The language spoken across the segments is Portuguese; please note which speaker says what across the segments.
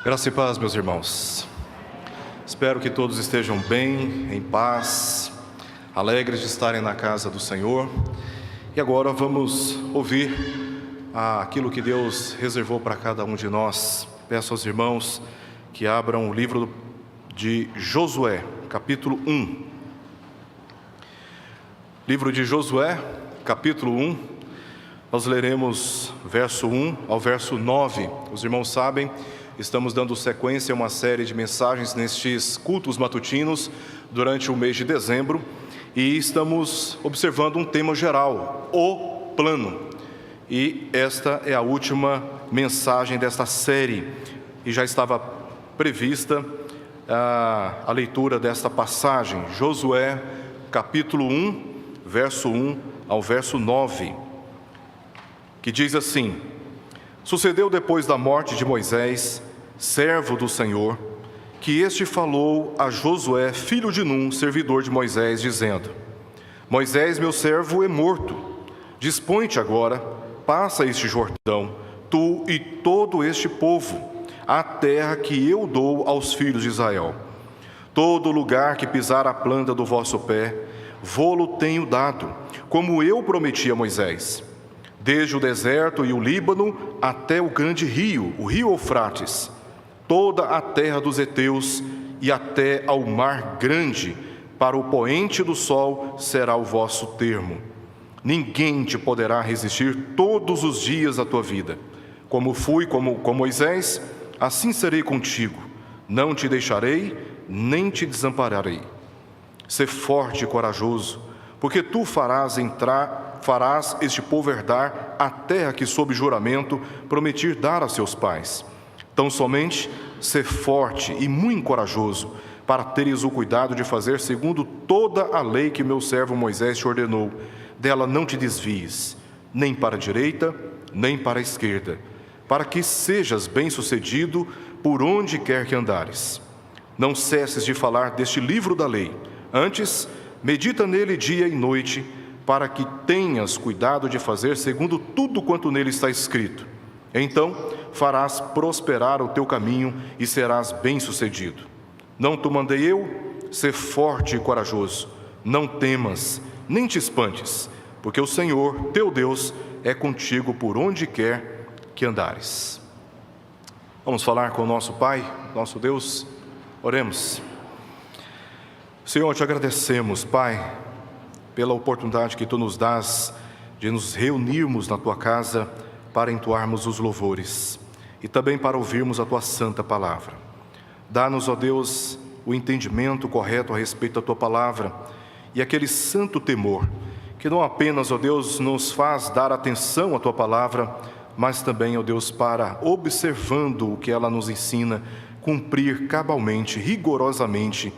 Speaker 1: Graça e paz, meus irmãos. Espero que todos estejam bem, em paz, alegres de estarem na casa do Senhor. E agora vamos ouvir aquilo que Deus reservou para cada um de nós. Peço aos irmãos que abram o livro de Josué, capítulo 1. Livro de Josué, capítulo 1. Nós leremos verso 1 ao verso 9. Os irmãos sabem, estamos dando sequência a uma série de mensagens nestes cultos matutinos durante o mês de dezembro e estamos observando um tema geral, o plano. E esta é a última mensagem desta série e já estava prevista a leitura desta passagem, Josué, capítulo 1, verso 1 ao verso 9, que diz assim: Sucedeu depois da morte de Moisés, servo do Senhor, que este falou a Josué, filho de Num, servidor de Moisés, dizendo: Moisés, meu servo, é morto. Dispõe-te agora, passa este Jordão, tu e todo este povo, a terra que eu dou aos filhos de Israel. Todo lugar que pisar a planta do vosso pé, vô-lo tenho dado, como eu prometi a Moisés. Desde o deserto e o Líbano até o grande rio, o rio Eufrates, toda a terra dos heteus e até ao mar grande, para o poente do sol será o vosso termo. Ninguém te poderá resistir todos os dias da tua vida. Como fui com Moisés, assim serei contigo. Não te deixarei, nem te desampararei. Sê forte e corajoso, porque tu farás este povo herdar a terra que, sob juramento, prometi dar a seus pais. Tão somente ser forte e muito corajoso, para teres o cuidado de fazer segundo toda a lei que meu servo Moisés te ordenou. Dela não te desvies, nem para a direita, nem para a esquerda, para que sejas bem-sucedido por onde quer que andares. Não cesses de falar deste livro da lei. Antes, medita nele dia e noite, para que tenhas cuidado de fazer segundo tudo quanto nele está escrito. Então farás prosperar o teu caminho e serás bem-sucedido. Não te mandei eu? Sê forte e corajoso. Não temas, nem te espantes, porque o Senhor, teu Deus, é contigo por onde quer que andares. Vamos falar com o nosso Pai, nosso Deus. Oremos. Senhor, te agradecemos, Pai, pela oportunidade que Tu nos dás de nos reunirmos na Tua casa para entoarmos os louvores e também para ouvirmos a Tua santa palavra. Dá-nos, ó Deus, o entendimento correto a respeito da Tua palavra e aquele santo temor que não apenas, ó Deus, nos faz dar atenção à Tua palavra, mas também, ó Deus, para, observando o que ela nos ensina, cumprir cabalmente, rigorosamente,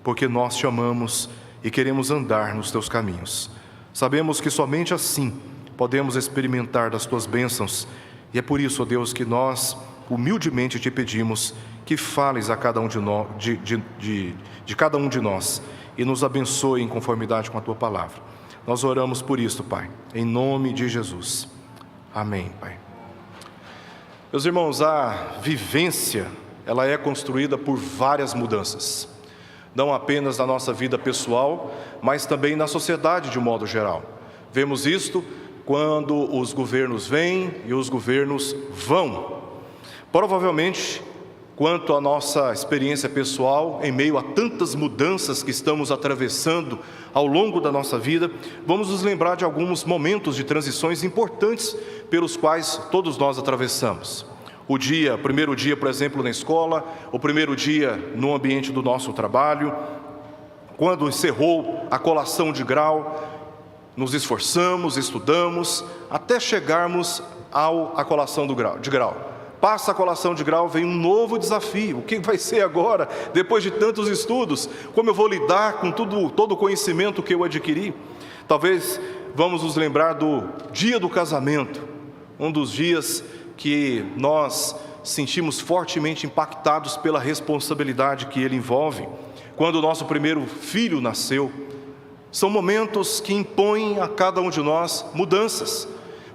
Speaker 1: porque nós te amamos e queremos andar nos Teus caminhos. Sabemos que somente assim podemos experimentar das Tuas bênçãos, e é por isso, ó Deus, que nós humildemente te pedimos que fales a cada um de cada um de nós e nos abençoe em conformidade com a Tua palavra. Nós oramos por isso, Pai, em nome de Jesus. Amém, Pai. Meus irmãos, a vivência, ela é construída por várias mudanças, não apenas na nossa vida pessoal, mas também na sociedade de um modo geral. Vemos isto quando os governos vêm e os governos vão. Provavelmente, quanto à nossa experiência pessoal, em meio a tantas mudanças que estamos atravessando ao longo da nossa vida, vamos nos lembrar de alguns momentos de transições importantes pelos quais todos nós atravessamos. O primeiro dia, por exemplo, na escola, o primeiro dia no ambiente do nosso trabalho, quando encerrou a colação de grau, nos esforçamos, estudamos, até chegarmos à colação de grau. Passa a colação de grau, vem um novo desafio. O que vai ser agora, depois de tantos estudos? Como eu vou lidar com todo o conhecimento que eu adquiri? Talvez vamos nos lembrar do dia do casamento, um dos dias que nós sentimos fortemente impactados pela responsabilidade que ele envolve. Quando o nosso primeiro filho nasceu, são momentos que impõem a cada um de nós mudanças.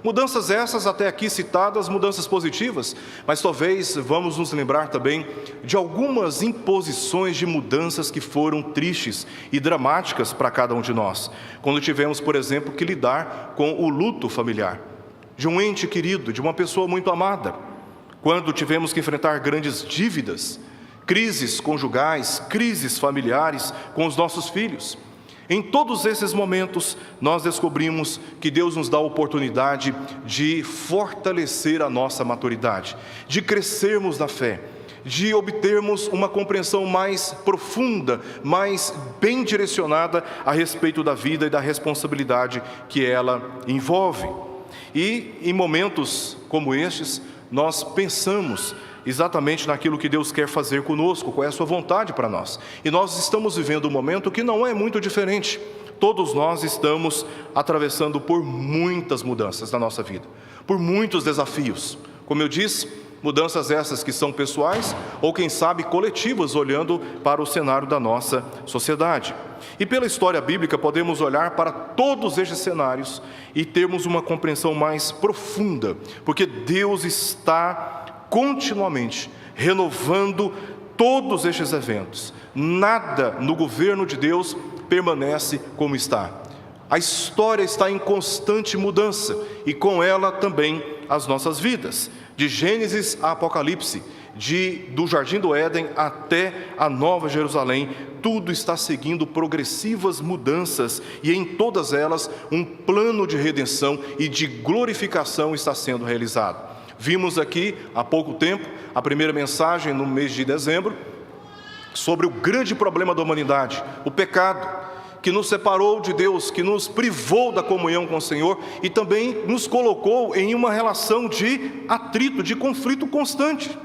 Speaker 1: Mudanças essas até aqui citadas, mudanças positivas, mas talvez vamos nos lembrar também de algumas imposições de mudanças que foram tristes e dramáticas para cada um de nós. Quando tivemos, por exemplo, que lidar com o luto familiar, de um ente querido, de uma pessoa muito amada. Quando tivemos que enfrentar grandes dívidas, crises conjugais, crises familiares com os nossos filhos. Em todos esses momentos, nós descobrimos que Deus nos dá a oportunidade de fortalecer a nossa maturidade, de crescermos na fé, de obtermos uma compreensão mais profunda, mais bem direcionada a respeito da vida e da responsabilidade que ela envolve. E em momentos como estes, nós pensamos exatamente naquilo que Deus quer fazer conosco, qual é a sua vontade para nós. E nós estamos vivendo um momento que não é muito diferente. Todos nós estamos atravessando por muitas mudanças na nossa vida, por muitos desafios. Como eu disse, mudanças essas que são pessoais ou, quem sabe, coletivas, olhando para o cenário da nossa sociedade. E pela história bíblica podemos olhar para todos estes cenários e termos uma compreensão mais profunda, porque Deus está continuamente renovando todos estes eventos. Nada no governo de Deus permanece como está. A história está em constante mudança e com ela também as nossas vidas. De Gênesis a Apocalipse, do Jardim do Éden até a Nova Jerusalém, tudo está seguindo progressivas mudanças e em todas elas um plano de redenção e de glorificação está sendo realizado. Vimos aqui, há pouco tempo, a primeira mensagem no mês de dezembro, sobre o grande problema da humanidade, o pecado, que nos separou de Deus, que nos privou da comunhão com o Senhor e também nos colocou em uma relação de atrito, de conflito constante.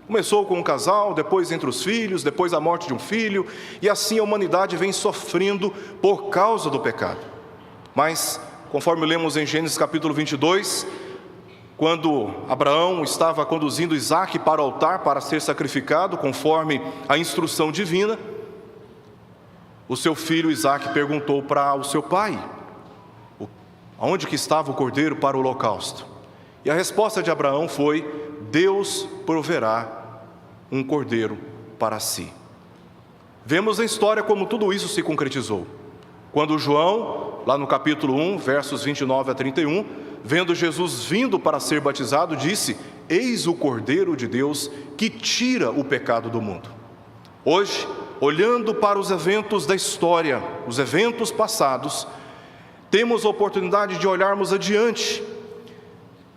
Speaker 1: Começou com um casal, depois entre os filhos, depois a morte de um filho, e assim a humanidade vem sofrendo por causa do pecado. Mas, conforme lemos em Gênesis capítulo 22, quando Abraão estava conduzindo Isaque para o altar para ser sacrificado, conforme a instrução divina, o seu filho Isaque perguntou para o seu pai: aonde que estava o cordeiro para o holocausto? E a resposta de Abraão foi: Deus proverá um cordeiro para si. Vemos na história como tudo isso se concretizou. Quando João, lá no capítulo 1, versos 29 a 31, vendo Jesus vindo para ser batizado, disse: eis o Cordeiro de Deus que tira o pecado do mundo. Hoje, olhando para os eventos da história, os eventos passados, temos a oportunidade de olharmos adiante,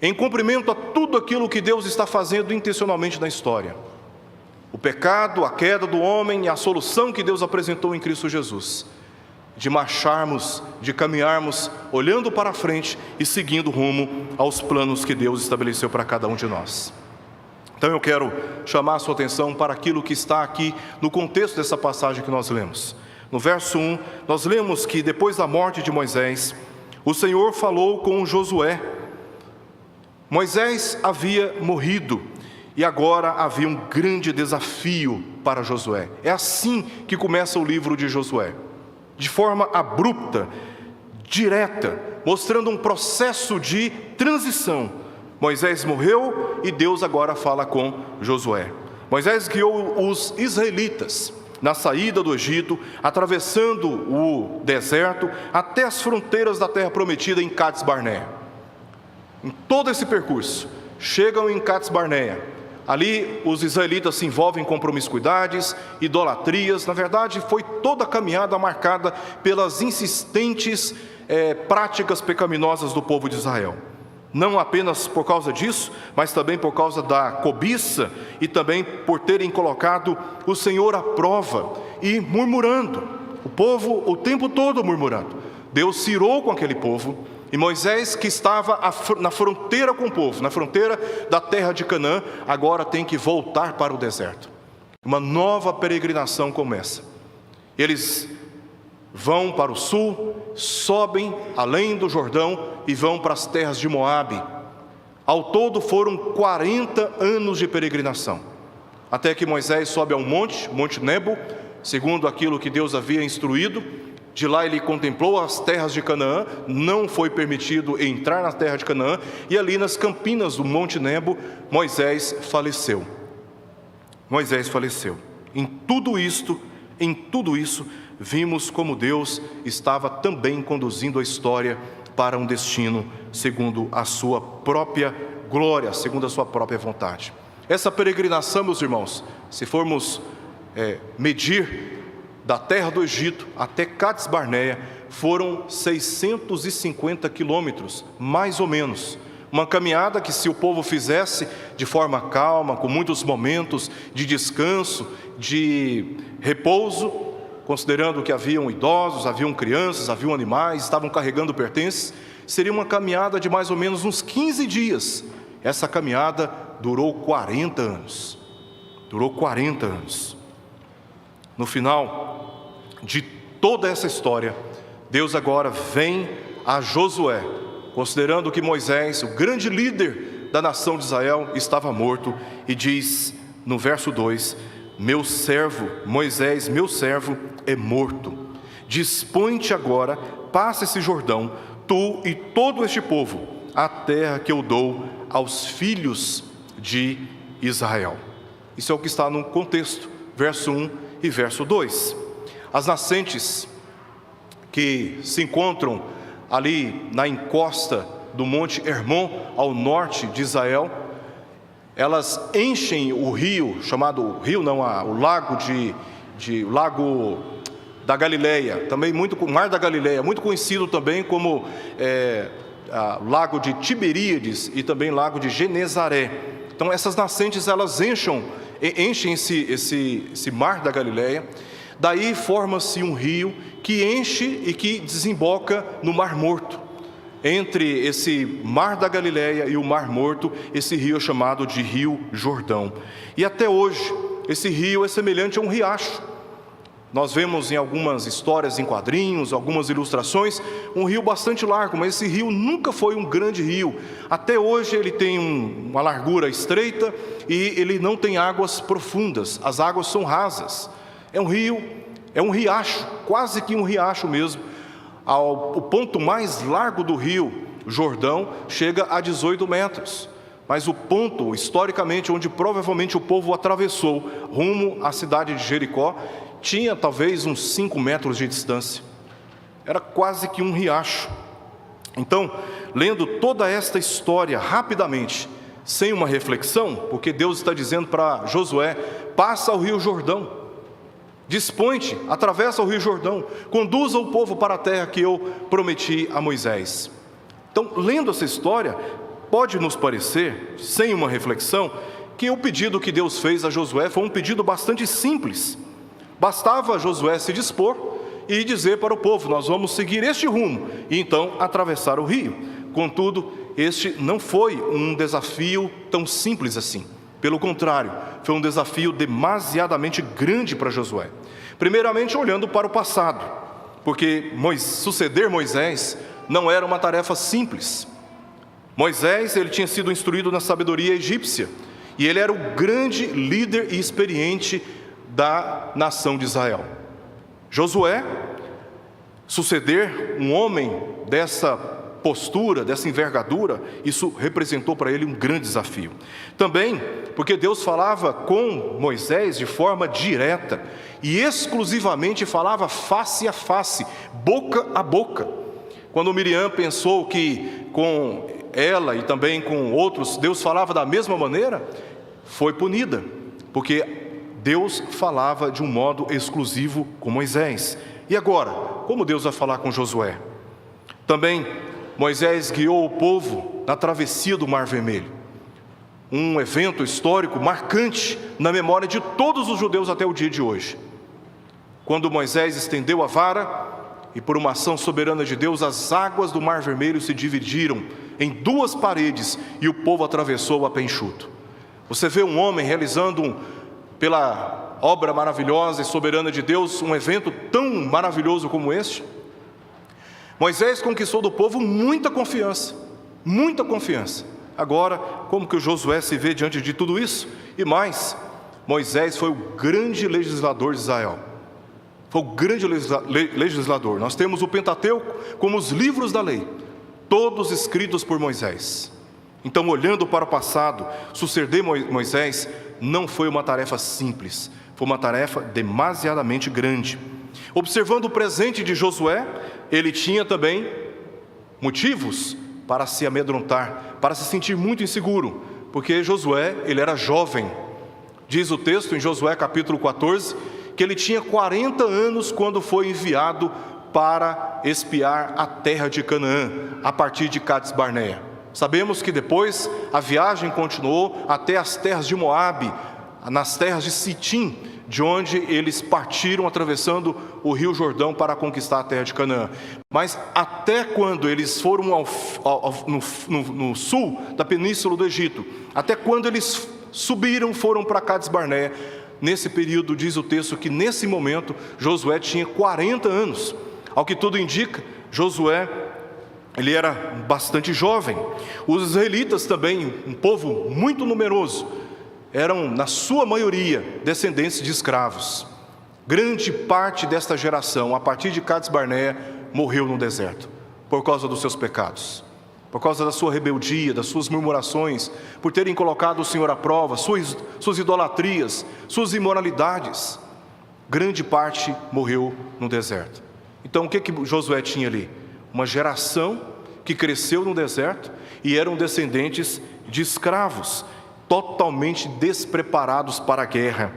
Speaker 1: em cumprimento a tudo aquilo que Deus está fazendo intencionalmente na história. O pecado, a queda do homem e a solução que Deus apresentou em Cristo Jesus. De marcharmos, de caminharmos, olhando para frente e seguindo rumo aos planos que Deus estabeleceu para cada um de nós. Então eu quero chamar a sua atenção para aquilo que está aqui no contexto dessa passagem que nós lemos. No verso 1, nós lemos que depois da morte de Moisés, o Senhor falou com Josué. Moisés havia morrido e agora havia um grande desafio para Josué. É assim que começa o livro de Josué. De forma abrupta, direta, mostrando um processo de transição. Moisés morreu e Deus agora fala com Josué. Moisés guiou os israelitas na saída do Egito, atravessando o deserto até as fronteiras da terra prometida em Cades Barneia. Em todo esse percurso, chegam em Cades Barneia. Ali os israelitas se envolvem com promiscuidades, idolatrias. Na verdade, foi toda a caminhada marcada pelas insistentes práticas pecaminosas do povo de Israel. Não apenas por causa disso, mas também por causa da cobiça e também por terem colocado o Senhor à prova e murmurando. O povo o tempo todo murmurando. Deus se irou com aquele povo. E Moisés, que estava na fronteira com o povo, na fronteira da terra de Canaã, agora tem que voltar para o deserto. Uma nova peregrinação começa. Eles vão para o sul, sobem além do Jordão e vão para as terras de Moabe. Ao todo foram 40 anos de peregrinação, até que Moisés sobe a um monte, Monte Nebo, segundo aquilo que Deus havia instruído, De lá ele contemplou as terras de Canaã, não foi permitido entrar na terra de Canaã, e ali nas campinas do Monte Nebo, Moisés faleceu. Moisés faleceu. Em tudo isso, vimos como Deus estava também conduzindo a história para um destino segundo a sua própria glória, segundo a sua própria vontade. Essa peregrinação, meus irmãos, se formos medir da terra do Egito até Cades Barneia, foram 650 quilômetros, mais ou menos. Uma caminhada que, se o povo fizesse de forma calma, com muitos momentos de descanso, de repouso, considerando que haviam idosos, haviam crianças, haviam animais, estavam carregando pertences, seria uma caminhada de mais ou menos uns 15 dias. Essa caminhada durou 40 anos. Durou 40 anos. No final de toda essa história, Deus agora vem a Josué, considerando que Moisés, o grande líder da nação de Israel, estava morto, e diz no verso 2: meu servo, Moisés, meu servo, é morto. Dispõe-te agora, passa esse Jordão, tu e todo este povo, a terra que eu dou aos filhos de Israel. Isso é o que está no contexto, verso 1 e verso 2. As nascentes que se encontram ali na encosta do Monte Hermon, ao norte de Israel, elas enchem o rio, chamado rio não, o lago o lago da Galileia, também o Mar da Galileia, muito conhecido também como lago de Tiberíades e também lago de Genezaré. Então essas nascentes, elas enchem esse Mar da Galileia. Daí forma-se um rio que enche e que desemboca no Mar Morto. Entre esse Mar da Galileia e o Mar Morto, esse rio é chamado de Rio Jordão. E até hoje, esse rio é semelhante a um riacho. Nós vemos em algumas histórias em quadrinhos, algumas ilustrações, um rio bastante largo, mas esse rio nunca foi um grande rio. Até hoje ele tem uma largura estreita e ele não tem águas profundas, as águas são rasas. É um rio, é um riacho, quase que um riacho mesmo. O ponto mais largo do rio Jordão chega a 18 metros. Mas o ponto, historicamente, onde provavelmente o povo atravessou rumo à cidade de Jericó, tinha talvez uns 5 metros de distância. Era quase que um riacho. Então, lendo toda esta história rapidamente, sem uma reflexão, porque Deus está dizendo para Josué: passa o rio Jordão. Dispõe-te, atravessa o rio Jordão, conduza o povo para a terra que eu prometi a Moisés. Então, lendo essa história, pode nos parecer, sem uma reflexão, que o pedido que Deus fez a Josué foi um pedido bastante simples. Bastava Josué se dispor e dizer para o povo: nós vamos seguir este rumo, e então atravessar o rio. Contudo, este não foi um desafio tão simples assim. Pelo contrário, foi um desafio demasiadamente grande para Josué. Primeiramente, olhando para o passado, porque suceder Moisés não era uma tarefa simples. Moisés, ele tinha sido instruído na sabedoria egípcia, e ele era o grande líder e experiente da nação de Israel. Josué, suceder um homem dessa postura, dessa envergadura, isso representou para ele um grande desafio. Também porque Deus falava com Moisés de forma direta e exclusivamente falava face a face, boca a boca. Quando Miriam pensou que com ela e também com outros Deus falava da mesma maneira, foi punida, porque Deus falava de um modo exclusivo com Moisés. E agora, como Deus vai falar com Josué? Também Moisés guiou o povo na travessia do Mar Vermelho, um evento histórico marcante na memória de todos os judeus até o dia de hoje. Quando Moisés estendeu a vara e, por uma ação soberana de Deus, as águas do Mar Vermelho se dividiram em 2 paredes e o povo atravessou a pé enxuto. Você vê um homem realizando, pela obra maravilhosa e soberana de Deus, um evento tão maravilhoso como este? Moisés conquistou do povo muita confiança, muita confiança. Agora, como que o Josué se vê diante de tudo isso? E mais, Moisés foi o grande legislador de Israel. Foi o grande legislador. Nós temos o Pentateuco como os livros da lei, todos escritos por Moisés. Então, olhando para o passado, suceder Moisés não foi uma tarefa simples, foi uma tarefa demasiadamente grande. Observando o presente de Josué, ele tinha também motivos para se amedrontar, para se sentir muito inseguro, porque Josué, ele era jovem. Diz o texto em Josué capítulo 14, que ele tinha 40 anos quando foi enviado para espiar a terra de Canaã, a partir de Cades Barneia. Sabemos que depois a viagem continuou até as terras de Moabe, nas terras de Sitim, de onde eles partiram atravessando o rio Jordão para conquistar a terra de Canaã. Mas até quando eles foram no sul da península do Egito, até quando eles foram para Cades Barneia, nesse período diz o texto que nesse momento Josué tinha 40 anos. Ao que tudo indica, Josué, ele era bastante jovem. Os israelitas também, um povo muito numeroso, eram na sua maioria descendentes de escravos. Grande parte desta geração, a partir de Cades Barneia, morreu no deserto, por causa dos seus pecados, por causa da sua rebeldia, das suas murmurações, por terem colocado o Senhor à prova, suas idolatrias, suas imoralidades. Grande parte morreu no deserto. Então o que Josué tinha ali? Uma geração que cresceu no deserto e eram descendentes de escravos, totalmente despreparados para a guerra.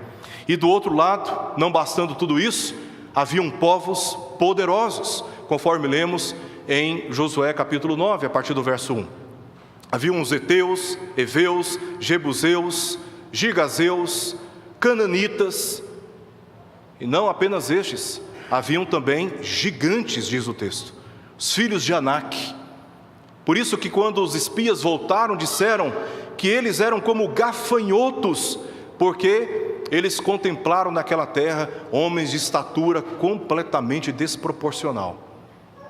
Speaker 1: E do outro lado, não bastando tudo isso, haviam povos poderosos, conforme lemos em Josué capítulo 9, a partir do verso 1. Haviam os heteus, heveus, jebuseus, gigazeus, cananitas, e não apenas estes, haviam também gigantes, diz o texto, os filhos de Anak. Por isso que quando os espias voltaram, disseram que eles eram como gafanhotos, porque eles contemplaram naquela terra homens de estatura completamente desproporcional.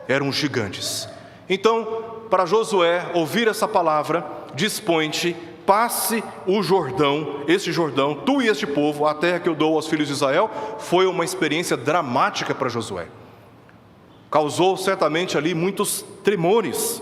Speaker 1: Eram gigantes. Então, para Josué ouvir essa palavra, dispõe-te, passe o Jordão, este Jordão, tu e este povo, a terra que eu dou aos filhos de Israel. Foi uma experiência dramática para Josué. Causou certamente ali muitos tremores.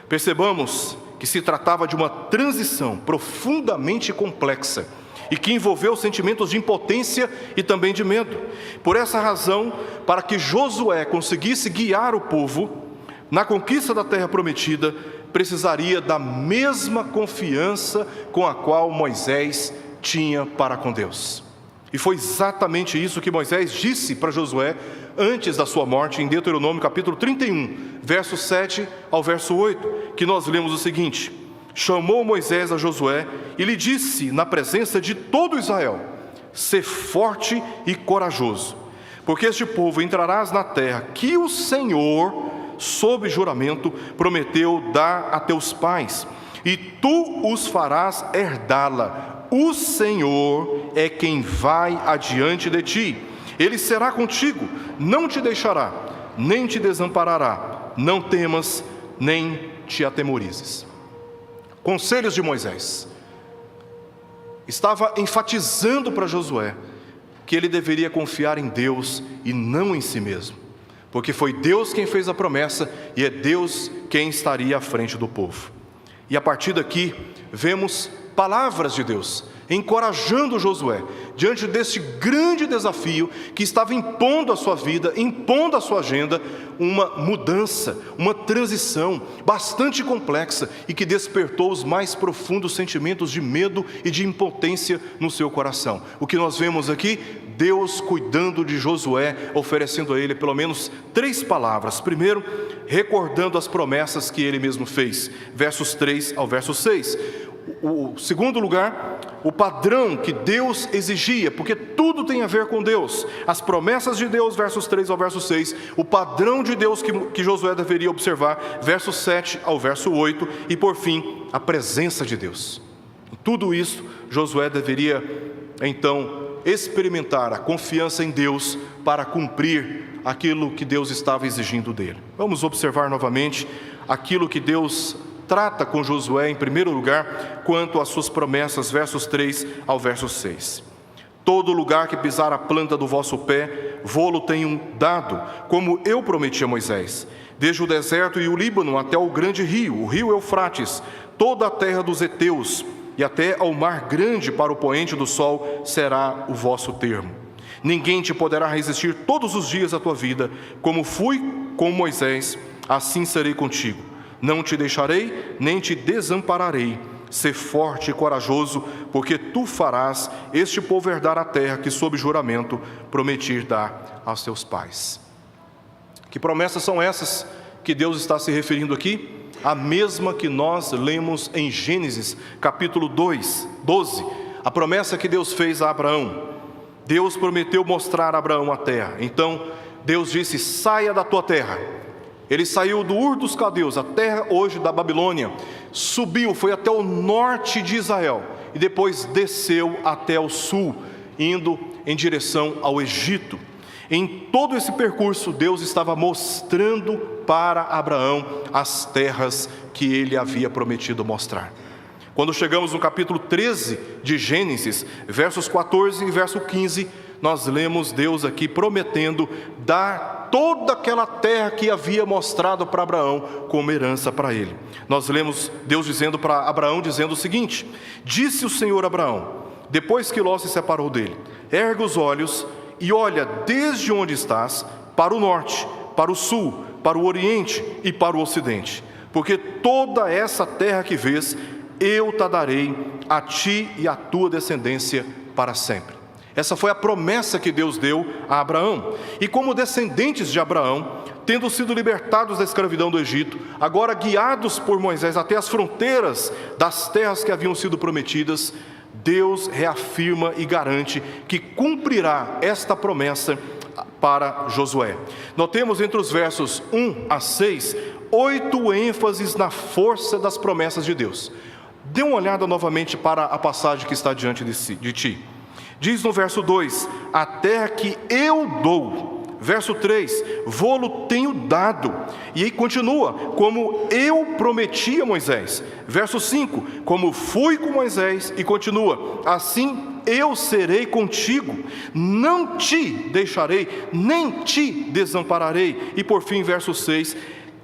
Speaker 1: Percebamos que se tratava de uma transição profundamente complexa e que envolveu sentimentos de impotência e também de medo. Por essa razão, para que Josué conseguisse guiar o povo na conquista da terra prometida, precisaria da mesma confiança com a qual Moisés tinha para com Deus. E foi exatamente isso que Moisés disse para Josué antes da sua morte, em Deuteronômio capítulo 31, verso 7 ao verso 8, que nós lemos o seguinte: chamou Moisés a Josué e lhe disse na presença de todo Israel: sê forte e corajoso, porque este povo entrarás na terra que o Senhor, sob juramento, prometeu dar a teus pais, e tu os farás herdá-la. O Senhor é quem vai adiante de ti. Ele será contigo, não te deixará, nem te desamparará. Não temas, nem te atemorizes. Conselhos de Moisés. Estava enfatizando para Josué que ele deveria confiar em Deus e não em si mesmo, porque foi Deus quem fez a promessa e é Deus quem estaria à frente do povo. E a partir daqui, vemos palavras de Deus encorajando Josué diante deste grande desafio que estava impondo a sua vida, impondo a sua agenda, uma mudança, uma transição bastante complexa e que despertou os mais profundos sentimentos de medo e de impotência no seu coração. O que nós vemos aqui? Deus cuidando de Josué, oferecendo a ele pelo menos 3 palavras. Primeiro, recordando as promessas que ele mesmo fez, versos 3 ao verso 6. O segundo lugar, o padrão que Deus exigia, porque tudo tem a ver com Deus. As promessas de Deus, versos 3 ao verso 6. O padrão de Deus que Josué deveria observar, versos 7 ao verso 8. E por fim, a presença de Deus. Em tudo isso, Josué deveria então experimentar a confiança em Deus para cumprir aquilo que Deus estava exigindo dele. Vamos observar novamente aquilo que Deus trata com Josué, em primeiro lugar, quanto às suas promessas, versos 3 ao verso 6. Todo lugar que pisar a planta do vosso pé, vô-lo tenho dado, como eu prometi a Moisés. Desde o deserto e o Líbano até o grande rio, o rio Eufrates, toda a terra dos heteus, e até ao mar grande para o poente do sol será o vosso termo. Ninguém te poderá resistir todos os dias da tua vida, como fui com Moisés, assim serei contigo. Não te deixarei, nem te desampararei. Sê forte e corajoso, porque tu farás este povo herdar a terra que, sob juramento, prometi dar aos teus pais. Que promessas são essas que Deus está se referindo aqui? A mesma que nós lemos em Gênesis, capítulo 12. A promessa que Deus fez a Abraão. Deus prometeu mostrar a Abraão a terra. Então, Deus disse: saia da tua terra. Ele saiu do Ur dos Caldeus, a terra hoje da Babilônia, subiu, foi até o norte de Israel e depois desceu até o sul, indo em direção ao Egito. Em todo esse percurso, Deus estava mostrando para Abraão as terras que ele havia prometido mostrar. Quando chegamos no capítulo 13 de Gênesis, versos 14 e verso 15, nós lemos Deus aqui prometendo dar toda aquela terra que havia mostrado para Abraão como herança para ele. Nós lemos Deus dizendo para Abraão, dizendo o seguinte: disse o Senhor a Abraão, depois que Ló se separou dele: erga os olhos e olha desde onde estás, para o norte, para o sul, para o oriente e para o ocidente, porque toda essa terra que vês, eu te darei a ti e à tua descendência para sempre. Essa foi a promessa que Deus deu a Abraão. E como descendentes de Abraão, tendo sido libertados da escravidão do Egito, agora guiados por Moisés até as fronteiras das terras que haviam sido prometidas, Deus reafirma e garante que cumprirá esta promessa para Josué. Notemos entre os versos 1 a 6, 8 ênfases na força das promessas de Deus. Dê uma olhada novamente para a passagem que está diante de ti. Diz no verso 2, a terra que eu dou. Verso 3, vô-lo tenho dado. E aí continua, como eu prometi a Moisés. Verso 5, como fui com Moisés. E continua, assim eu serei contigo, não te deixarei, nem te desampararei. E por fim, verso 6,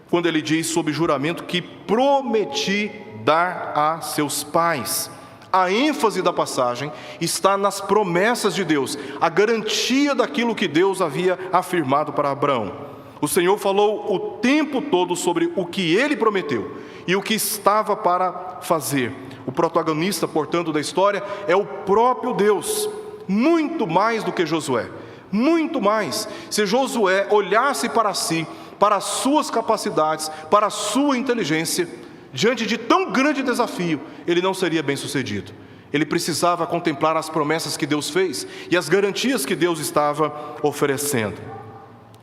Speaker 1: quando ele diz sob juramento que prometi dar a seus pais. A ênfase da passagem está nas promessas de Deus, a garantia daquilo que Deus havia afirmado para Abraão. O Senhor falou o tempo todo sobre o que Ele prometeu e o que estava para fazer. O protagonista, portanto, da história é o próprio Deus, muito mais do que Josué, muito mais. Se Josué olhasse para si, para as suas capacidades, para a sua inteligência, diante de tão grande desafio, ele não seria bem sucedido. Ele precisava contemplar as promessas que Deus fez e as garantias que Deus estava oferecendo.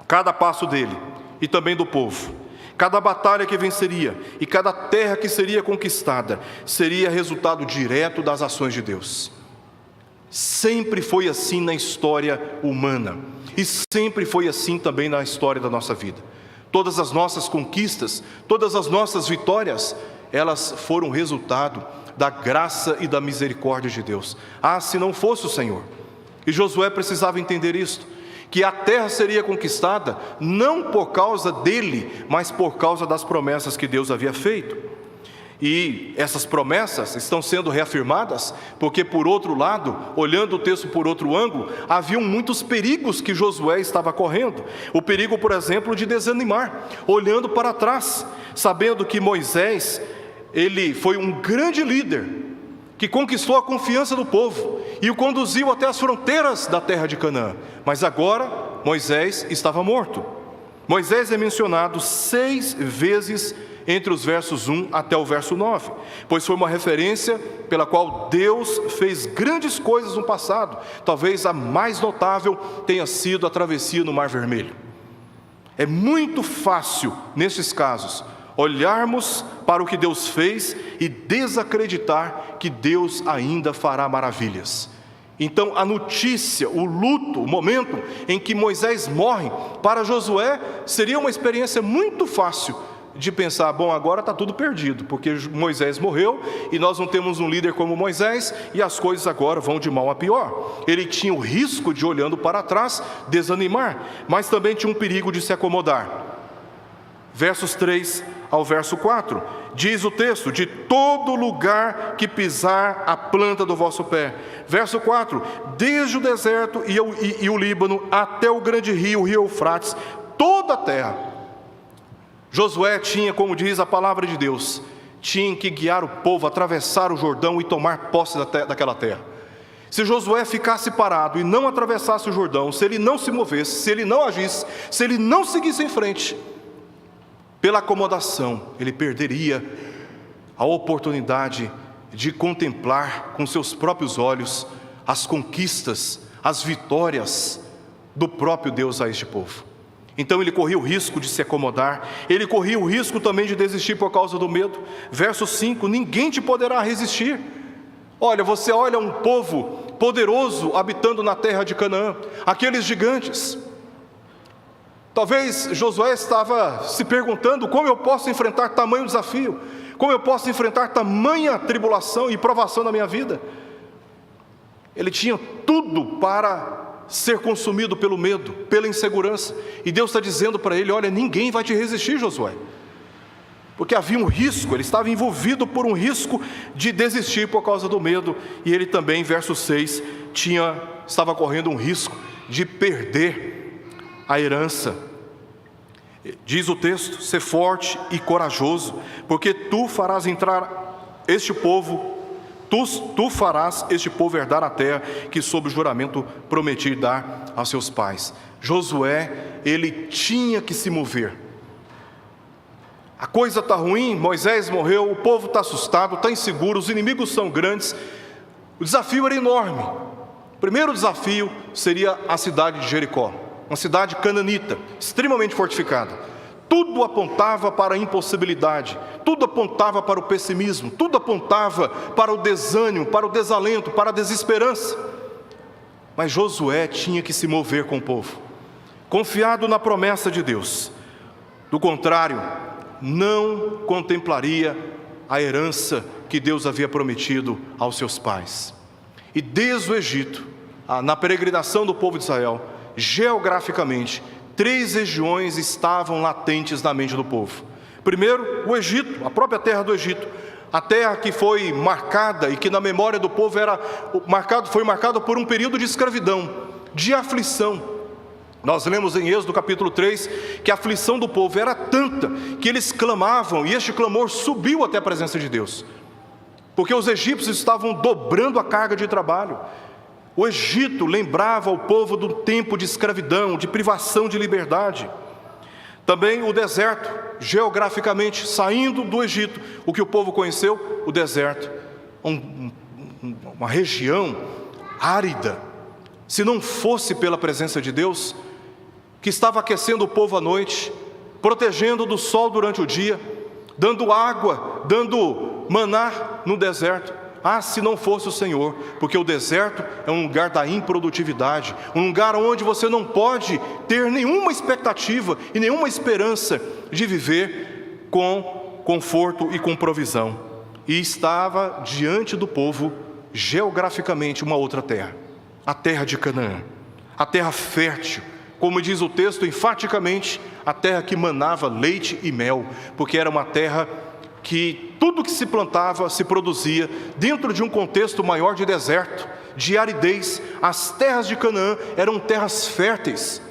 Speaker 1: Cada passo dele e também do povo, cada batalha que venceria e cada terra que seria conquistada, seria resultado direto das ações de Deus. Sempre foi assim na história humana e sempre foi assim também na história da nossa vida. Todas as nossas conquistas, todas as nossas vitórias, elas foram resultado da graça e da misericórdia de Deus. Se não fosse o Senhor. E Josué precisava entender isto, que a terra seria conquistada não por causa dele, mas por causa das promessas que Deus havia feito. E essas promessas estão sendo reafirmadas, porque por outro lado, olhando o texto por outro ângulo, haviam muitos perigos que Josué estava correndo. O perigo, por exemplo, de desanimar, olhando para trás, sabendo que Moisés, ele foi um grande líder, que conquistou a confiança do povo, e o conduziu até as fronteiras da terra de Canaã. Mas agora, Moisés estava morto. Moisés é mencionado 6 vezes entre os versos 1 até o verso 9, pois foi uma referência pela qual Deus fez grandes coisas no passado. Talvez a mais notável tenha sido a travessia no Mar Vermelho. É muito fácil, nesses casos, olharmos para o que Deus fez e desacreditar que Deus ainda fará maravilhas. Então a notícia, o luto, o momento em que Moisés morre, para Josué seria uma experiência muito fácil de pensar, bom, agora está tudo perdido, porque Moisés morreu e nós não temos um líder como Moisés e as coisas agora vão de mal a pior. Ele tinha o risco de, olhando para trás, desanimar, mas também tinha um perigo de se acomodar. Versos 3 ao verso 4, diz o texto: de todo lugar que pisar a planta do vosso pé. Verso 4, desde o deserto e o Líbano até o grande rio, o rio Eufrates, toda a terra. Josué tinha, como diz a palavra de Deus, tinha que guiar o povo a atravessar o Jordão e tomar posse daquela terra. Se Josué ficasse parado e não atravessasse o Jordão, se ele não se movesse, se ele não agisse, se ele não seguisse em frente, pela acomodação, ele perderia a oportunidade de contemplar com seus próprios olhos as conquistas, as vitórias do próprio Deus a este povo. Então ele corria o risco de se acomodar, ele corria o risco também de desistir por causa do medo. Verso 5, ninguém te poderá resistir. Olha, você olha um povo poderoso habitando na terra de Canaã, aqueles gigantes. Talvez Josué estava se perguntando: como eu posso enfrentar tamanho desafio? Como eu posso enfrentar tamanha tribulação e provação na minha vida? Ele tinha tudo para ser consumido pelo medo, pela insegurança. E Deus está dizendo para ele: olha, ninguém vai te resistir, Josué. Porque havia um risco, ele estava envolvido por um risco de desistir por causa do medo. E ele também, verso 6, estava correndo um risco de perder a herança. Diz o texto: ser forte e corajoso, porque tu farás entrar este povo, tu farás este povo herdar a terra que sob o juramento prometi dar aos seus pais. Josué, ele tinha que se mover. A coisa está ruim, Moisés morreu, o povo está assustado, está inseguro, os inimigos são grandes, o desafio era enorme. O primeiro desafio seria a cidade de Jericó, uma cidade cananita, extremamente fortificada. Tudo apontava para a impossibilidade, tudo apontava para o pessimismo, tudo apontava para o desânimo, para o desalento, para a desesperança. Mas Josué tinha que se mover com o povo, confiado na promessa de Deus. Do contrário, não contemplaria a herança que Deus havia prometido aos seus pais. E desde o Egito, na peregrinação do povo de Israel, geograficamente, 3 regiões estavam latentes na mente do povo. Primeiro, o Egito, a própria terra do Egito, a terra que foi marcada e que na memória do povo foi marcada por um período de escravidão, de aflição. Nós lemos em Êxodo capítulo 3 que a aflição do povo era tanta que eles clamavam, e este clamor subiu até a presença de Deus, porque os egípcios estavam dobrando a carga de trabalho. O Egito lembrava o povo do tempo de escravidão, de privação de liberdade. Também o deserto, geograficamente, saindo do Egito, o que o povo conheceu? O deserto, uma região árida. Se não fosse pela presença de Deus, que estava aquecendo o povo à noite, protegendo do sol durante o dia, dando água, dando maná no deserto. Se não fosse o Senhor, porque o deserto é um lugar da improdutividade, um lugar onde você não pode ter nenhuma expectativa e nenhuma esperança de viver com conforto e com provisão. E estava diante do povo, geograficamente, uma outra terra, a terra de Canaã, a terra fértil, como diz o texto enfaticamente, a terra que manava leite e mel, porque era uma terra que tudo que se plantava se produzia dentro de um contexto maior de deserto, de aridez. As terras de Canaã eram terras férteis.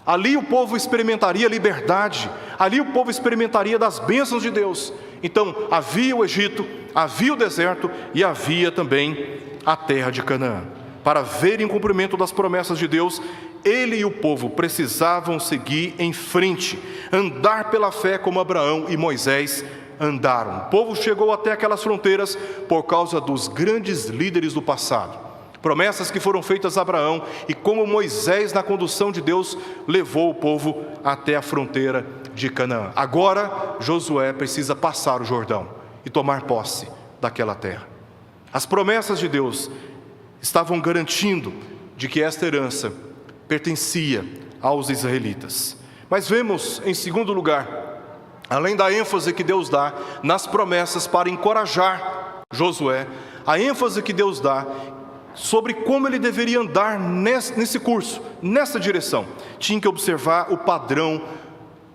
Speaker 1: Ali o povo experimentaria liberdade, ali o povo experimentaria das bênçãos de Deus. Então havia o Egito, havia o deserto e havia também a terra de Canaã. Para verem o cumprimento das promessas de Deus, ele e o povo precisavam seguir em frente, andar pela fé como Abraão e Moisés andaram. O povo chegou até aquelas fronteiras por causa dos grandes líderes do passado, promessas que foram feitas a Abraão, e como Moisés, na condução de Deus, levou o povo até a fronteira de Canaã. Agora Josué precisa passar o Jordão e tomar posse daquela terra. As promessas de Deus estavam garantindo de que esta herança pertencia aos israelitas. Mas vemos, em segundo lugar, além da ênfase que Deus dá nas promessas para encorajar Josué, a ênfase que Deus dá sobre como ele deveria andar nesse curso, nessa direção, tinha que observar o padrão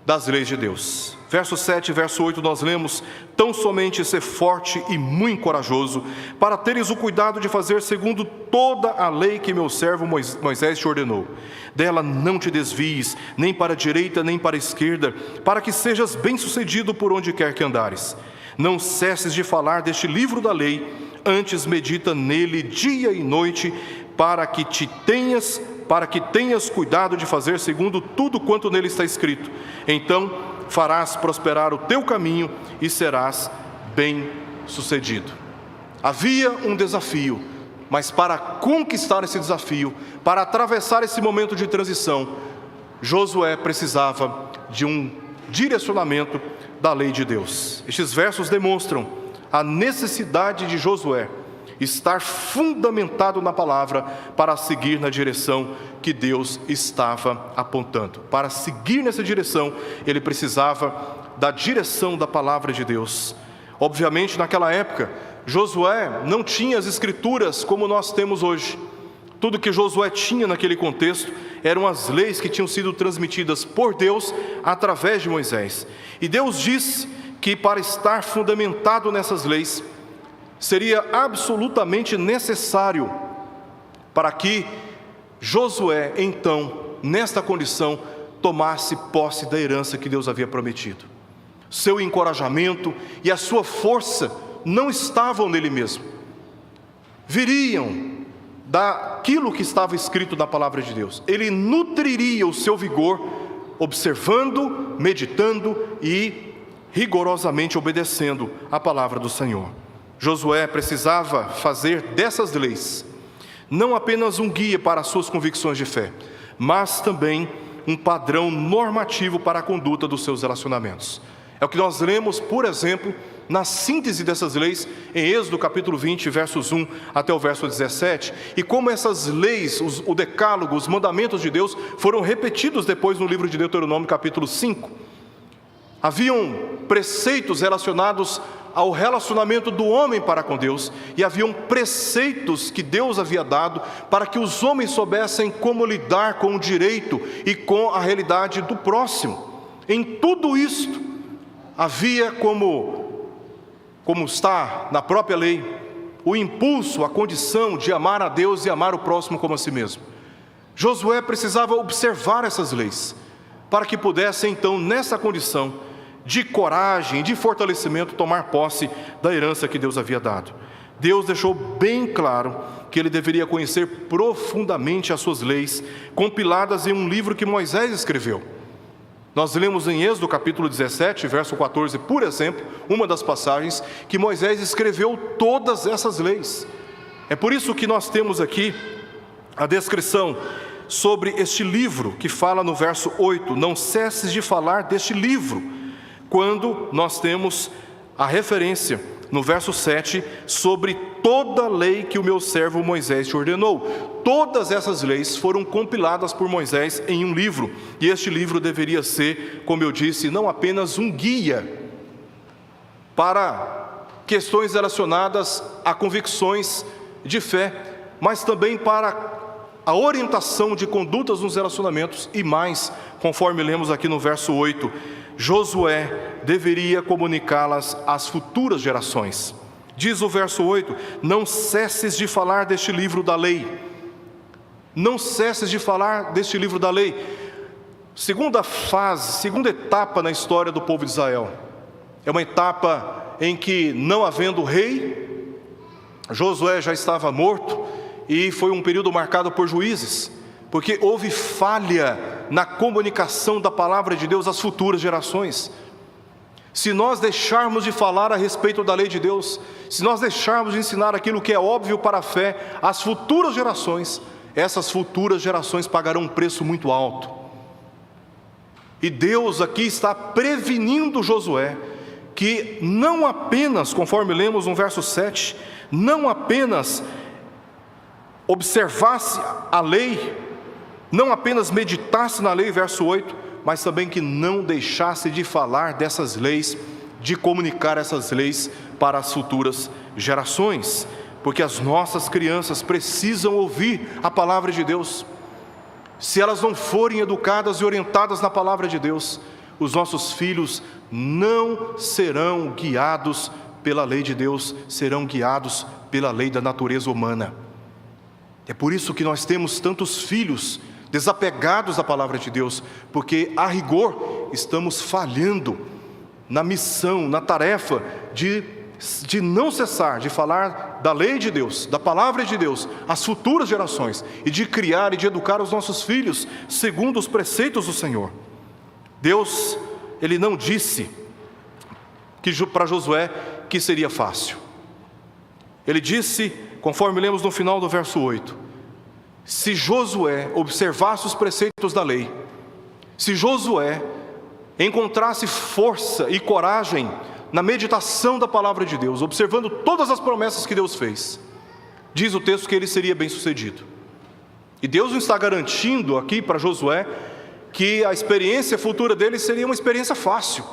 Speaker 1: das leis de Deus. Verso 7 e verso 8 nós lemos: tão somente ser forte e muito corajoso, para teres o cuidado de fazer segundo toda a lei que meu servo Moisés te ordenou. Dela não te desvies, nem para a direita, nem para a esquerda, para que sejas bem-sucedido por onde quer que andares. Não cesses de falar deste livro da lei, antes medita nele dia e noite, para que tenhas cuidado de fazer segundo tudo quanto nele está escrito. Então farás prosperar o teu caminho e serás bem-sucedido. Havia um desafio, mas para conquistar esse desafio, para atravessar esse momento de transição, Josué precisava de um direcionamento da lei de Deus. Estes versos demonstram a necessidade de Josué estar fundamentado na palavra para seguir na direção que Deus estava apontando. Para seguir nessa direção, ele precisava da direção da palavra de Deus. Obviamente, naquela época, Josué não tinha as escrituras como nós temos hoje. Tudo que Josué tinha naquele contexto eram as leis que tinham sido transmitidas por Deus através de Moisés. E Deus disse que para estar fundamentado nessas leis, seria absolutamente necessário para que Josué, então, nesta condição, tomasse posse da herança que Deus havia prometido. Seu encorajamento e a sua força não estavam nele mesmo. Viriam daquilo que estava escrito na palavra de Deus. Ele nutriria o seu vigor, observando, meditando e rigorosamente obedecendo a palavra do Senhor. Josué precisava fazer dessas leis não apenas um guia para as suas convicções de fé, mas também um padrão normativo para a conduta dos seus relacionamentos. É o que nós lemos, por exemplo, na síntese dessas leis, em Êxodo capítulo 20, versos 1 até o verso 17, e como essas leis, o decálogo, os mandamentos de Deus, foram repetidos depois no livro de Deuteronômio capítulo 5. Haviam preceitos relacionados ao relacionamento do homem para com Deus, e haviam preceitos que Deus havia dado para que os homens soubessem como lidar com o direito e com a realidade do próximo. Em tudo isto, havia como está na própria lei, o impulso, a condição de amar a Deus e amar o próximo como a si mesmo. Josué precisava observar essas leis, para que pudesse então, nessa condição de coragem, de fortalecimento, tomar posse da herança que Deus havia dado. Deus deixou bem claro que ele deveria conhecer profundamente as suas leis, compiladas em um livro que Moisés escreveu. Nós lemos em Êxodo capítulo 17, verso 14, por exemplo, uma das passagens que Moisés escreveu todas essas leis. É por isso que nós temos aqui a descrição sobre este livro, que fala no verso 8, não cesses de falar deste livro, quando nós temos a referência no verso 7 sobre toda a lei que o meu servo Moisés te ordenou. Todas essas leis foram compiladas por Moisés em um livro, e este livro deveria ser, como eu disse, não apenas um guia para questões relacionadas a convicções de fé, mas também para a orientação de condutas nos relacionamentos, e mais, conforme lemos aqui no verso 8, Josué deveria comunicá-las às futuras gerações. Diz o verso 8, não cesses de falar deste livro da lei. Não cesses de falar deste livro da lei. Segunda fase, segunda etapa na história do povo de Israel. É uma etapa em que, não havendo rei, Josué já estava morto, e foi um período marcado por juízes, porque houve falha na comunicação da palavra de Deus às futuras gerações. Se nós deixarmos de falar a respeito da lei de Deus, se nós deixarmos de ensinar aquilo que é óbvio para a fé às futuras gerações, essas futuras gerações pagarão um preço muito alto. E Deus aqui está prevenindo Josué que não apenas, conforme lemos no verso 7, não apenas observasse a lei, não apenas meditasse na lei, verso 8, mas também que não deixasse de falar dessas leis, de comunicar essas leis para as futuras gerações, porque as nossas crianças precisam ouvir a palavra de Deus. Se elas não forem educadas e orientadas na palavra de Deus, os nossos filhos não serão guiados pela lei de Deus, serão guiados pela lei da natureza humana. É por isso que nós temos tantos filhos desapegados da palavra de Deus, porque a rigor estamos falhando na missão, na tarefa de não cessar de falar da lei de Deus, da palavra de Deus, às futuras gerações, e de criar e de educar os nossos filhos segundo os preceitos do Senhor. Deus, Ele não disse para Josué que seria fácil. Ele disse, conforme lemos no final do verso 8, se Josué observasse os preceitos da lei, se Josué encontrasse força e coragem na meditação da palavra de Deus, observando todas as promessas que Deus fez, diz o texto que ele seria bem sucedido. E Deus não está garantindo aqui para Josué que a experiência futura dele seria uma experiência fácil,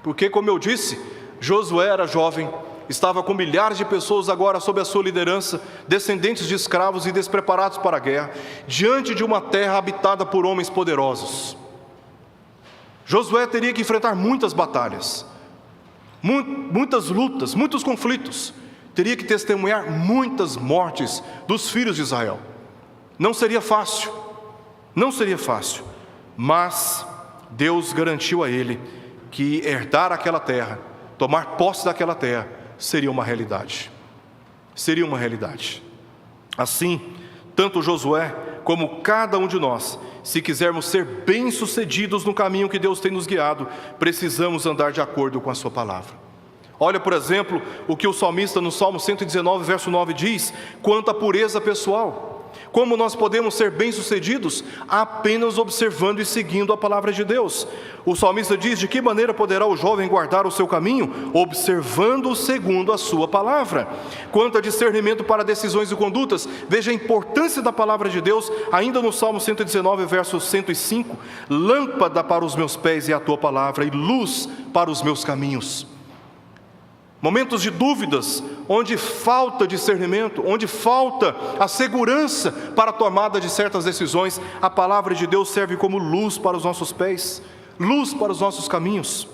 Speaker 1: porque, como eu disse, Josué era jovem, estava com milhares de pessoas agora sob a sua liderança, descendentes de escravos e despreparados para a guerra, diante de uma terra habitada por homens poderosos. Josué teria que enfrentar muitas batalhas, muitas lutas, muitos conflitos, teria que testemunhar muitas mortes dos filhos de Israel. Não seria fácil, mas Deus garantiu a ele que herdar aquela terra, tomar posse daquela terra, seria uma realidade. Assim, tanto Josué como cada um de nós, se quisermos ser bem-sucedidos no caminho que Deus tem nos guiado, precisamos andar de acordo com a sua palavra. Olha, por exemplo, o que o salmista no Salmo 119, verso 9 diz, quanto à pureza pessoal. Como nós podemos ser bem-sucedidos? Apenas observando e seguindo a palavra de Deus. O salmista diz, de que maneira poderá o jovem guardar o seu caminho? Observando segundo a sua palavra. Quanto a discernimento para decisões e condutas, veja a importância da palavra de Deus, ainda no Salmo 119, verso 105, lâmpada para os meus pés é a tua palavra, e luz para os meus caminhos. Momentos de dúvidas, onde falta discernimento, onde falta a segurança para a tomada de certas decisões, a palavra de Deus serve como luz para os nossos pés, luz para os nossos caminhos,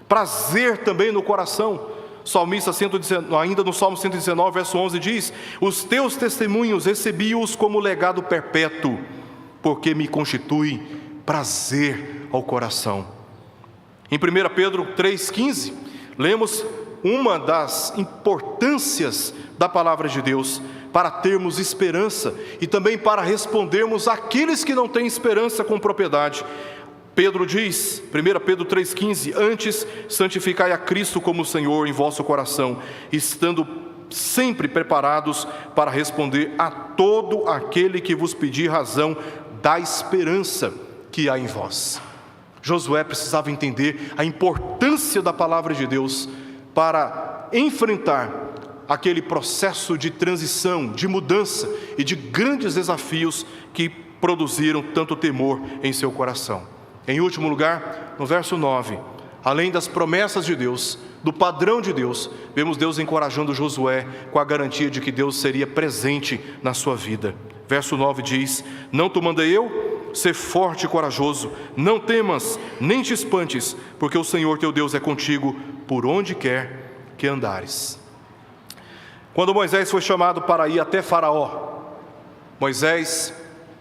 Speaker 1: prazer também no coração. Salmista 119, ainda no Salmo 119, verso 11 diz, os teus testemunhos recebi-os como legado perpétuo, porque me constitui prazer ao coração. Em 1 Pedro 3,15, lemos uma das importâncias da palavra de Deus para termos esperança e também para respondermos àqueles que não têm esperança com propriedade. Pedro diz, 1 Pedro 3,15, antes santificai a Cristo como Senhor em vosso coração, estando sempre preparados para responder a todo aquele que vos pedir razão da esperança que há em vós. Josué precisava entender a importância da palavra de Deus para enfrentar aquele processo de transição, de mudança e de grandes desafios que produziram tanto temor em seu coração. Em último lugar, no verso 9, além das promessas de Deus, do padrão de Deus, vemos Deus encorajando Josué com a garantia de que Deus seria presente na sua vida. Verso 9 diz, não te mandei eu? Ser forte e corajoso, não temas, nem te espantes, porque o Senhor teu Deus é contigo, por onde quer que andares. Quando Moisés foi chamado para ir até Faraó, Moisés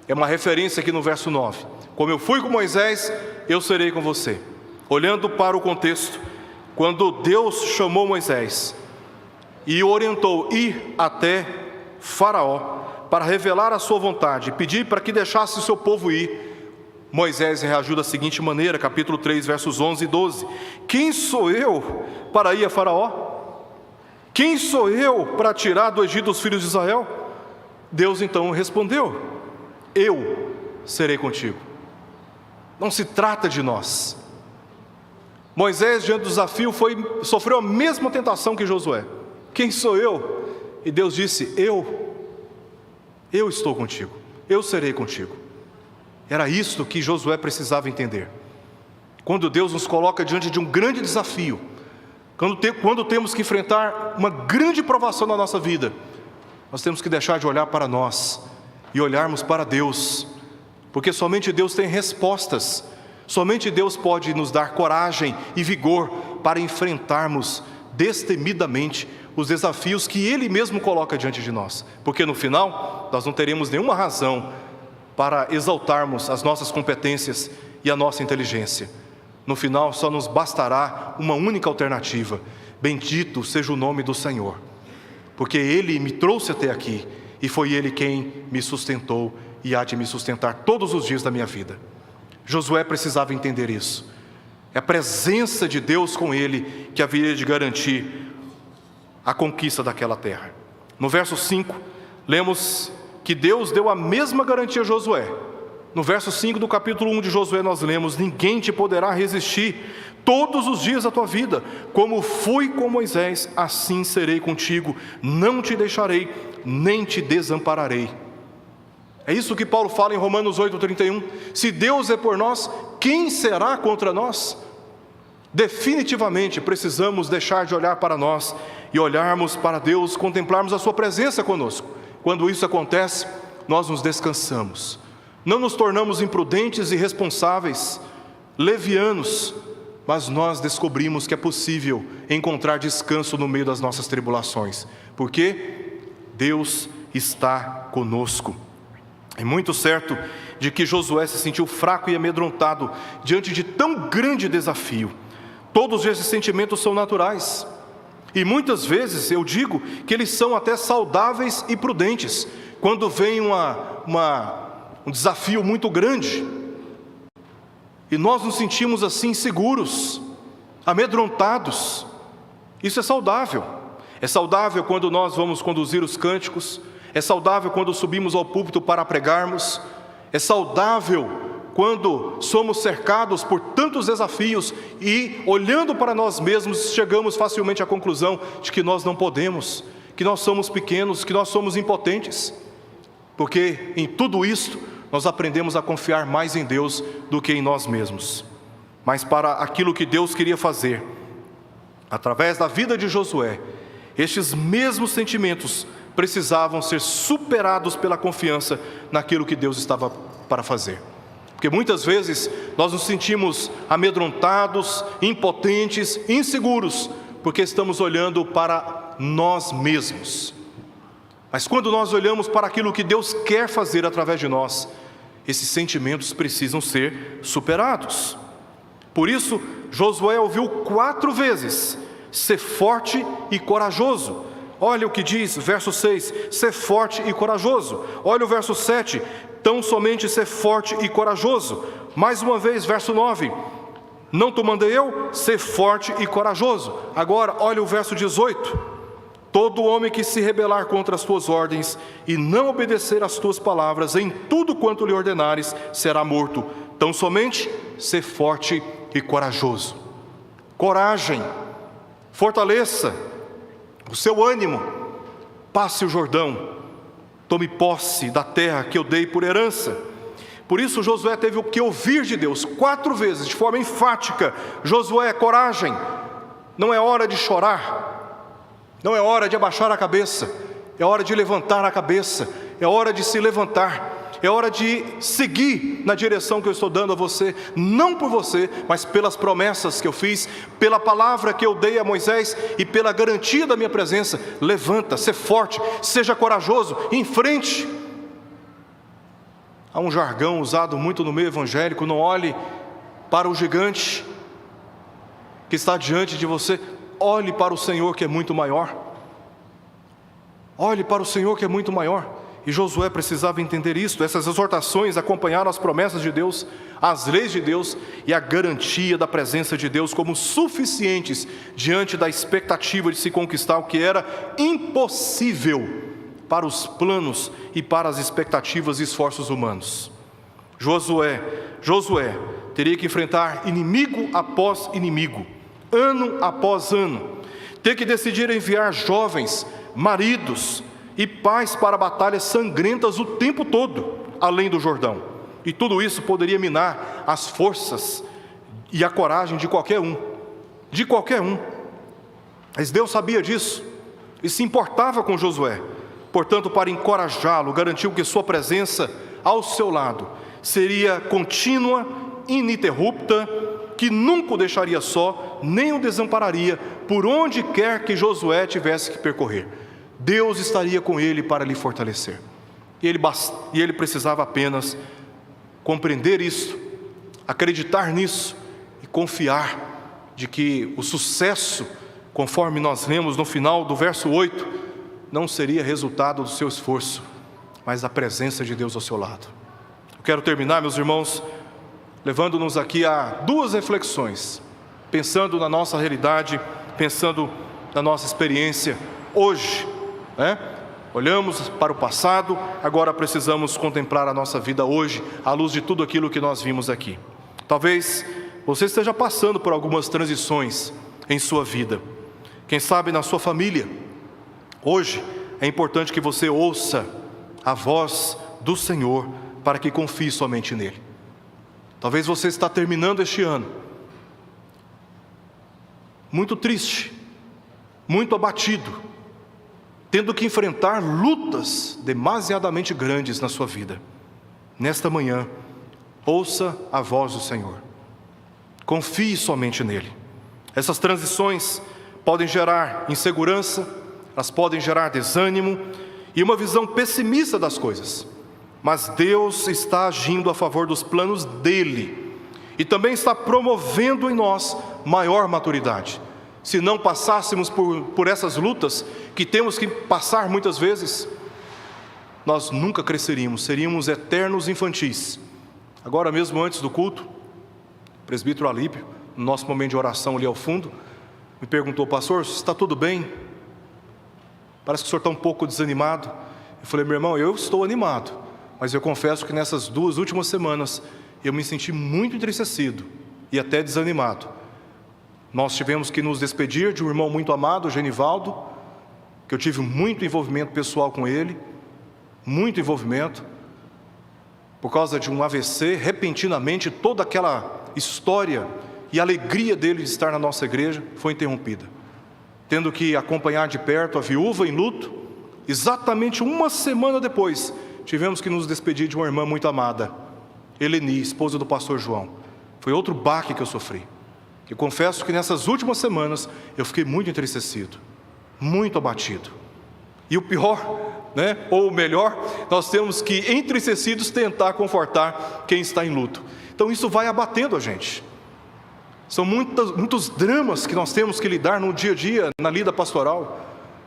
Speaker 1: é uma referência aqui no verso 9. Como eu fui com Moisés, eu serei com você. Olhando para o contexto, quando Deus chamou Moisés e o orientou a ir até Faraó para revelar a sua vontade, pedir para que deixasse o seu povo ir, Moisés reagiu da seguinte maneira, capítulo 3, versos 11 e 12. Quem sou eu para ir a Faraó? Quem sou eu para tirar do Egito os filhos de Israel? Deus então respondeu, eu serei contigo. Não se trata de nós. Moisés, diante do desafio, sofreu a mesma tentação que Josué. Quem sou eu? E Deus disse, eu estou contigo, eu serei contigo. Era isto que Josué precisava entender. Quando Deus nos coloca diante de um grande desafio, quando temos que enfrentar uma grande provação na nossa vida, nós temos que deixar de olhar para nós e olharmos para Deus, porque somente Deus tem respostas, somente Deus pode nos dar coragem e vigor para enfrentarmos destemidamente os desafios que Ele mesmo coloca diante de nós, porque no final nós não teremos nenhuma razão para exaltarmos as nossas competências e a nossa inteligência. No final só nos bastará uma única alternativa: bendito seja o nome do Senhor, porque Ele me trouxe até aqui e foi Ele quem me sustentou e há de me sustentar todos os dias da minha vida. Josué precisava entender isso. É a presença de Deus com ele que haveria de garantir a conquista daquela terra. No verso 5, lemos que Deus deu a mesma garantia a Josué. No verso 5 do capítulo 1 de Josué nós lemos: ninguém te poderá resistir todos os dias da tua vida, como fui com Moisés, assim serei contigo, não te deixarei, nem te desampararei. É isso que Paulo fala em Romanos 8:31. Se Deus é por nós, quem será contra nós? Definitivamente precisamos deixar de olhar para nós e olharmos para Deus, contemplarmos a sua presença conosco. Quando isso acontece, nós nos descansamos, não nos tornamos imprudentes e irresponsáveis, levianos, mas nós descobrimos que é possível encontrar descanso no meio das nossas tribulações, porque Deus está conosco. É muito certo de que Josué se sentiu fraco e amedrontado diante de tão grande desafio. Todos esses sentimentos são naturais, e muitas vezes eu digo que eles são até saudáveis e prudentes, quando vem um desafio muito grande, e nós nos sentimos assim seguros, amedrontados. Isso é saudável. É saudável quando nós vamos conduzir os cânticos, é saudável quando subimos ao púlpito para pregarmos, é saudável quando somos cercados por tantos desafios e, olhando para nós mesmos, chegamos facilmente à conclusão de que nós não podemos, que nós somos pequenos, que nós somos impotentes, porque em tudo isto nós aprendemos a confiar mais em Deus do que em nós mesmos. Mas para aquilo que Deus queria fazer, através da vida de Josué, estes mesmos sentimentos precisavam ser superados pela confiança naquilo que Deus estava para fazer. Porque muitas vezes nós nos sentimos amedrontados, impotentes, inseguros, porque estamos olhando para nós mesmos. Mas quando nós olhamos para aquilo que Deus quer fazer através de nós, esses sentimentos precisam ser superados. Por isso, Josué ouviu 4 vezes: ser forte e corajoso. Olha o que diz, verso 6, ser forte e corajoso. Olha o verso 7, tão somente ser forte e corajoso. Mais uma vez, verso 9, não te mandei eu? Ser forte e corajoso. Agora, olha o verso 18, todo homem que se rebelar contra as tuas ordens e não obedecer às tuas palavras, em tudo quanto lhe ordenares, será morto. Tão somente ser forte e corajoso. Coragem, fortaleça o seu ânimo, passe o Jordão, tome posse da terra que eu dei por herança. Por isso Josué teve o que ouvir de Deus 4 vezes, de forma enfática: Josué, coragem, não é hora de chorar, não é hora de abaixar a cabeça, é hora de levantar a cabeça, é hora de se levantar, é hora de seguir na direção que eu estou dando a você, não por você, mas pelas promessas que eu fiz, pela palavra que eu dei a Moisés e pela garantia da minha presença. Levanta, seja forte, seja corajoso, em frente. Há um jargão usado muito no meio evangélico: não olhe para o gigante que está diante de você, olhe para o Senhor que é muito maior. Olhe para o Senhor que é muito maior. E Josué precisava entender isso. Essas exortações acompanharam as promessas de Deus, as leis de Deus e a garantia da presença de Deus como suficientes diante da expectativa de se conquistar o que era impossível para os planos e para as expectativas e esforços humanos. Josué teria que enfrentar inimigo após inimigo, ano após ano, ter que decidir enviar jovens, maridos e pais para batalhas sangrentas o tempo todo, além do Jordão. E tudo isso poderia minar as forças e a coragem de qualquer um. De qualquer um. Mas Deus sabia disso e se importava com Josué. Portanto, para encorajá-lo, garantiu que sua presença ao seu lado seria contínua, ininterrupta, que nunca o deixaria só, nem o desampararia, por onde quer que Josué tivesse que percorrer. Deus estaria com ele para lhe fortalecer. E ele precisava apenas compreender isso, acreditar nisso e confiar de que o sucesso, conforme nós lemos no final do verso 8, não seria resultado do seu esforço, mas da presença de Deus ao seu lado. Eu quero terminar, meus irmãos, levando-nos aqui a duas reflexões, pensando na nossa realidade, pensando na nossa experiência hoje, né? Olhamos para o passado, agora precisamos contemplar a nossa vida hoje, à luz de tudo aquilo que nós vimos aqui. Talvez você esteja passando por algumas transições em sua vida, quem sabe na sua família. Hoje é importante que você ouça a voz do Senhor para que confie somente nele. Talvez você está terminando este ano muito triste, muito abatido, tendo que enfrentar lutas demasiadamente grandes na sua vida. Nesta manhã, ouça a voz do Senhor. Confie somente nele. Essas transições podem gerar insegurança, elas podem gerar desânimo e uma visão pessimista das coisas. Mas Deus está agindo a favor dos planos dele e também está promovendo em nós maior maturidade. Se não passássemos por essas lutas que temos que passar muitas vezes, nós nunca cresceríamos, seríamos eternos infantis. Agora mesmo, antes do culto, o presbítero Alípio, no nosso momento de oração ali ao fundo, me perguntou: pastor, está tudo bem? Parece que o senhor está um pouco desanimado. Eu falei: meu irmão, eu estou animado, mas eu confesso que nessas 2 últimas semanas eu me senti muito entristecido e até desanimado. Nós tivemos que nos despedir de um irmão muito amado, Genivaldo, que eu tive muito envolvimento pessoal com ele, muito envolvimento, por causa de um AVC. Repentinamente toda aquela história e alegria dele de estar na nossa igreja foi interrompida, tendo que acompanhar de perto a viúva em luto. Exatamente 1 semana depois, tivemos que nos despedir de uma irmã muito amada, Eleni, esposa do pastor João. Foi outro baque que eu sofri. Eu confesso que nessas últimas semanas eu fiquei muito entristecido, muito abatido. E o pior, né, ou o melhor, nós temos que, entristecidos, tentar confortar quem está em luto. Então isso vai abatendo a gente. São muitos dramas que nós temos que lidar no dia a dia, na lida pastoral.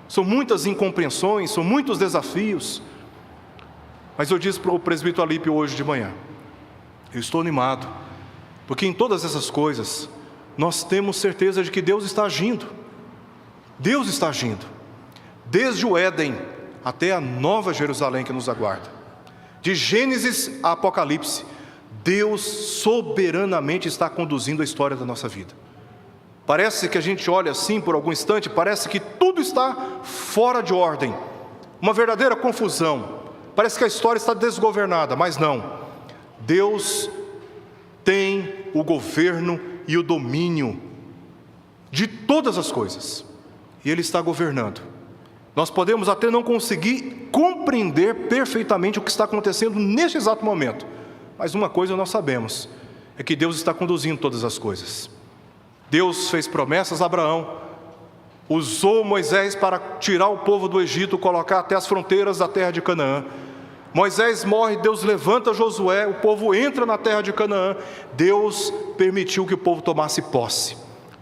Speaker 1: São muitas incompreensões, são muitos desafios. Mas eu disse para o presbítero Alípio hoje de manhã: eu estou animado, porque em todas essas coisas nós temos certeza de que Deus está agindo. Deus está agindo, desde o Éden até a nova Jerusalém que nos aguarda. De Gênesis a Apocalipse, Deus soberanamente está conduzindo a história da nossa vida. Parece que a gente olha assim por algum instante, parece que tudo está fora de ordem, uma verdadeira confusão, parece que a história está desgovernada, mas não. Deus tem o governo e o domínio de todas as coisas, e Ele está governando. Nós podemos até não conseguir compreender perfeitamente o que está acontecendo neste exato momento, mas uma coisa nós sabemos, é que Deus está conduzindo todas as coisas. Deus fez promessas a Abraão, usou Moisés para tirar o povo do Egito, colocar até as fronteiras da terra de Canaã. Moisés morre, Deus levanta Josué, o povo entra na terra de Canaã. Deus permitiu que o povo tomasse posse.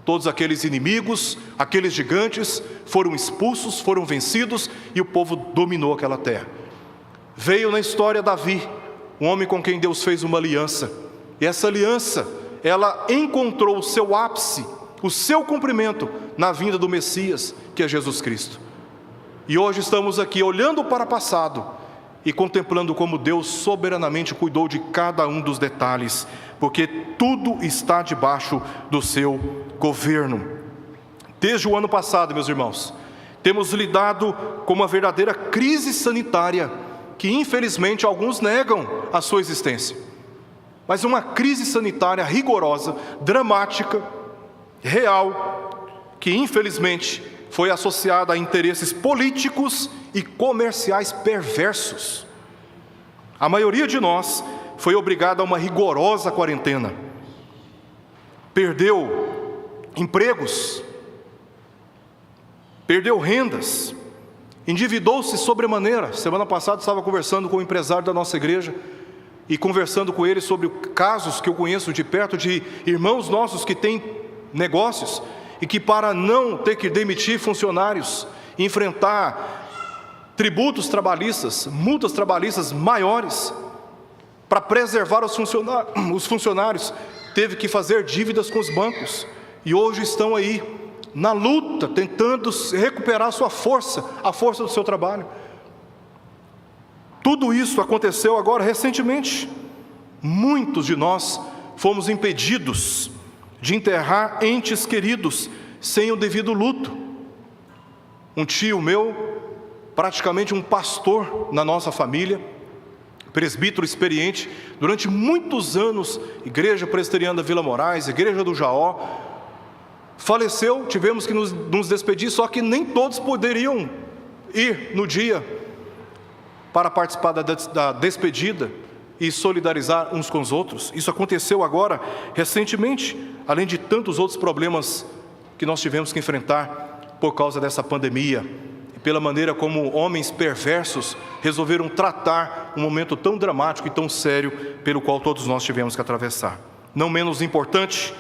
Speaker 1: Todos aqueles inimigos, aqueles gigantes, foram expulsos, foram vencidos, e o povo dominou aquela terra. Veio na história Davi, um homem com quem Deus fez uma aliança, e essa aliança, ela encontrou o seu ápice, o seu cumprimento, na vinda do Messias, que é Jesus Cristo. E hoje estamos aqui olhando para o passado e contemplando como Deus soberanamente cuidou de cada um dos detalhes, porque tudo está debaixo do seu governo. Desde o ano passado, meus irmãos, temos lidado com uma verdadeira crise sanitária, que infelizmente alguns negam a sua existência. mas uma crise sanitária rigorosa, dramática, real, que infelizmente foi associada a interesses políticos e comerciais perversos. A maioria de nós foi obrigada a uma rigorosa quarentena. Perdeu empregos, perdeu rendas, endividou-se sobremaneira. Semana passada estava conversando com um empresário da nossa igreja e conversando com ele sobre casos que eu conheço de perto de irmãos nossos que têm negócios e que, para não ter que demitir funcionários, enfrentar tributos trabalhistas, multas trabalhistas maiores, para preservar os funcionários, teve que fazer dívidas com os bancos, e hoje estão aí na luta, tentando recuperar a sua força, a força do seu trabalho. Tudo isso aconteceu agora recentemente. Muitos de nós fomos impedidos de enterrar entes queridos sem o devido luto. Um tio meu, praticamente um pastor na nossa família, presbítero experiente, durante muitos anos, Igreja Presbiteriana Vila Moraes, Igreja do Jaó, faleceu, tivemos que nos despedir, só que nem todos poderiam ir no dia para participar da despedida e solidarizar uns com os outros. Isso aconteceu agora, recentemente, além de tantos outros problemas que nós tivemos que enfrentar por causa dessa pandemia, e pela maneira como homens perversos resolveram tratar um momento tão dramático e tão sério pelo qual todos nós tivemos que atravessar. Não menos importante,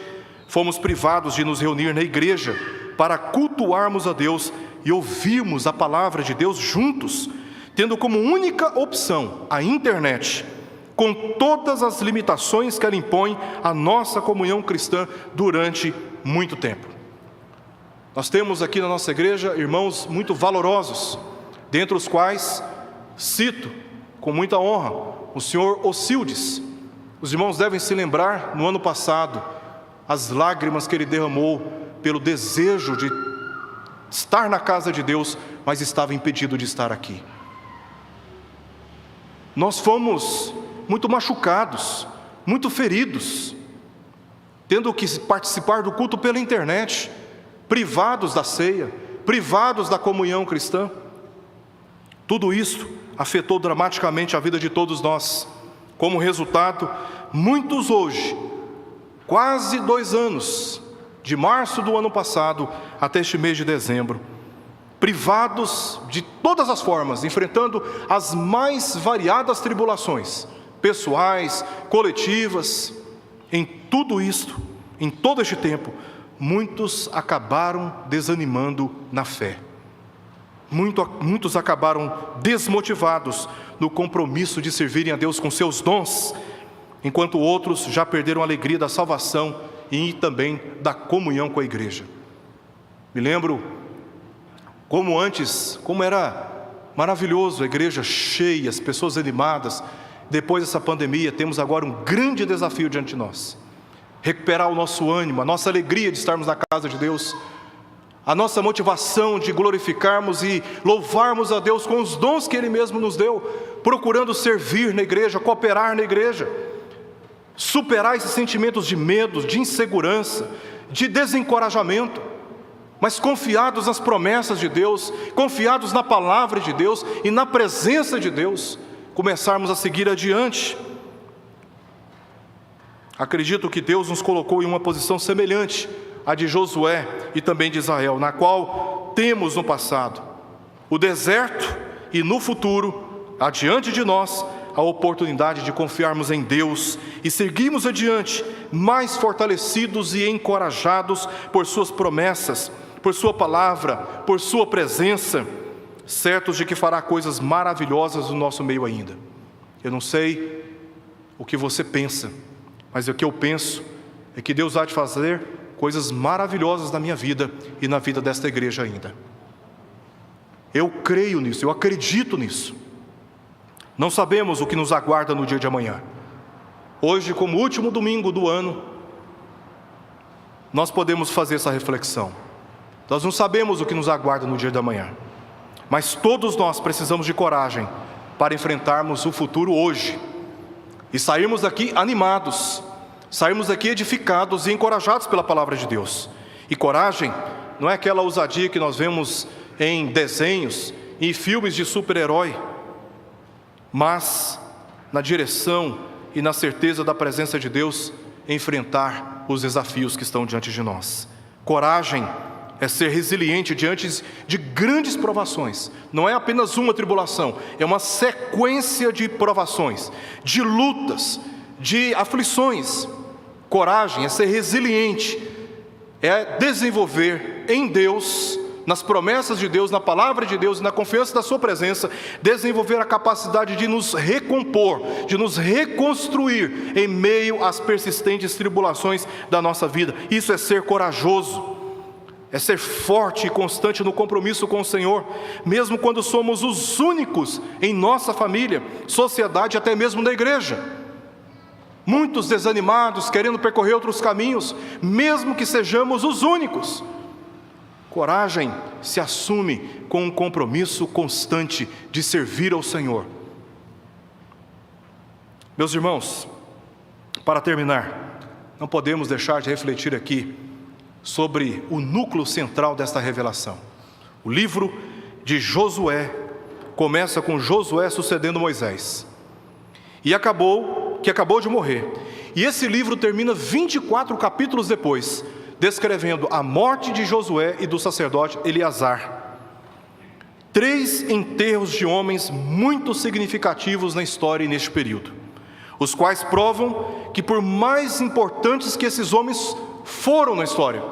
Speaker 1: fomos privados de nos reunir na igreja para cultuarmos a Deus e ouvirmos a palavra de Deus juntos, tendo como única opção a internet, com todas as limitações que ela impõe à nossa comunhão cristã durante muito tempo. Nós temos aqui na nossa igreja irmãos muito valorosos, dentre os quais cito com muita honra o senhor Ocildes. Os irmãos devem se lembrar, no ano passado, as lágrimas que ele derramou pelo desejo de estar na casa de Deus, mas estava impedido de estar aqui. Nós fomos muito machucados, muito feridos, tendo que participar do culto pela internet, privados da ceia, privados da comunhão cristã. Tudo isso afetou dramaticamente a vida de todos nós. Como resultado, muitos hoje, quase 2 anos, de março do ano passado até este mês de dezembro, privados de todas as formas, enfrentando as mais variadas tribulações, pessoais, coletivas. Em tudo isto, em todo este tempo, muitos acabaram desanimando na fé. Muitos acabaram desmotivados no compromisso de servirem a Deus com seus dons, enquanto outros já perderam a alegria da salvação e também da comunhão com a igreja. Me lembro como antes, como era maravilhoso, a igreja cheia, as pessoas animadas. Depois dessa pandemia, temos agora um grande desafio diante de nós: recuperar o nosso ânimo, a nossa alegria de estarmos na casa de Deus, a nossa motivação de glorificarmos e louvarmos a Deus com os dons que Ele mesmo nos deu, procurando servir na igreja, cooperar na igreja, superar esses sentimentos de medo, de insegurança, de desencorajamento, mas confiados nas promessas de Deus, confiados na palavra de Deus e na presença de Deus, começarmos a seguir adiante. Acredito que Deus nos colocou em uma posição semelhante à de Josué e também de Israel, na qual temos no passado o deserto e no futuro, adiante de nós, a oportunidade de confiarmos em Deus e seguirmos adiante, mais fortalecidos e encorajados por suas promessas, por sua palavra, por sua presença, certos de que fará coisas maravilhosas no nosso meio ainda. Eu não sei o que você pensa, mas o que eu penso é que Deus há de fazer coisas maravilhosas na minha vida e na vida desta igreja ainda. Eu creio nisso, eu acredito nisso. Não sabemos o que nos aguarda no dia de amanhã. Hoje, como último domingo do ano, nós podemos fazer essa reflexão. Nós não sabemos o que nos aguarda no dia de amanhã, mas todos nós precisamos de coragem para enfrentarmos o futuro hoje. e sairmos daqui animados, sairmos daqui edificados e encorajados pela palavra de Deus. E coragem não é aquela ousadia que nós vemos em desenhos, em filmes de super-herói, mas na direção e na certeza da presença de Deus, enfrentar os desafios que estão diante de nós. Coragem é ser resiliente diante de grandes provações. Não é apenas uma tribulação, é uma sequência de provações, de lutas, de aflições. Coragem é ser resiliente, é desenvolver em Deus, nas promessas de Deus, na palavra de Deus e na confiança da sua presença, desenvolver a capacidade de nos recompor, de nos reconstruir em meio às persistentes tribulações da nossa vida. Isso é ser corajoso, é ser forte e constante no compromisso com o Senhor, mesmo quando somos os únicos em nossa família, sociedade, até mesmo na igreja. Muitos desanimados, querendo percorrer outros caminhos, mesmo que sejamos os únicos. Coragem se assume com um compromisso constante de servir ao Senhor. Meus irmãos, para terminar, não podemos deixar de refletir aqui sobre o núcleo central desta revelação. O livro de Josué começa com Josué sucedendo Moisés, que acabou de morrer. E esse livro termina 24 capítulos depois, descrevendo a morte de Josué e do sacerdote Eleazar. 3 enterros de homens muito significativos na história e neste período, os quais provam que, por mais importantes que esses homens foram na história,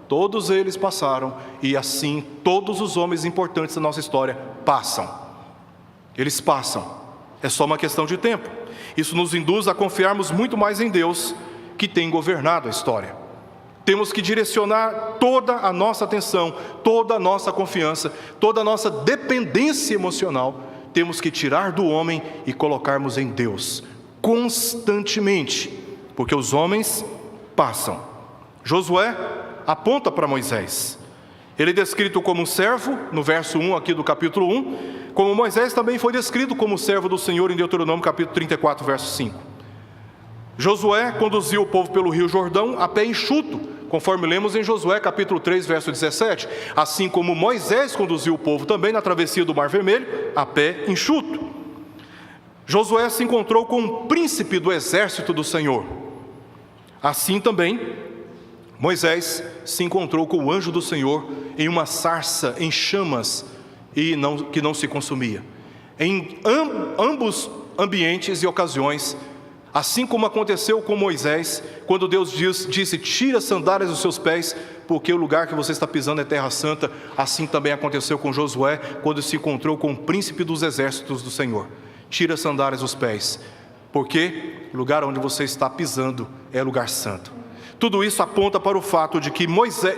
Speaker 1: todos eles passaram, e assim todos os homens importantes da nossa história passam. Eles passam, é só uma questão de tempo. Isso nos induz a confiarmos muito mais em Deus, que tem governado a história. Temos que direcionar toda a nossa atenção, toda a nossa confiança, toda a nossa dependência emocional, temos que tirar do homem e colocarmos em Deus, constantemente, porque os homens passam. Josué aponta para Moisés. Ele é descrito como um servo, no verso 1 aqui do capítulo 1, como Moisés também foi descrito como servo do Senhor em Deuteronômio capítulo 34, verso 5. Josué conduziu o povo pelo rio Jordão a pé enxuto, conforme lemos em Josué capítulo 3, verso 17, assim como Moisés conduziu o povo também na travessia do Mar Vermelho a pé enxuto. Josué se encontrou com um príncipe do exército do Senhor. Assim também Moisés se encontrou com o anjo do Senhor em uma sarça em chamas e que não se consumia. Em ambos ambientes e ocasiões, assim como aconteceu com Moisés, quando Deus disse: tira as sandálias dos seus pés, porque o lugar que você está pisando é terra santa, assim também aconteceu com Josué, quando se encontrou com o príncipe dos exércitos do Senhor. Tira as sandálias dos pés, porque o lugar onde você está pisando é lugar santo. Tudo isso aponta para o fato de que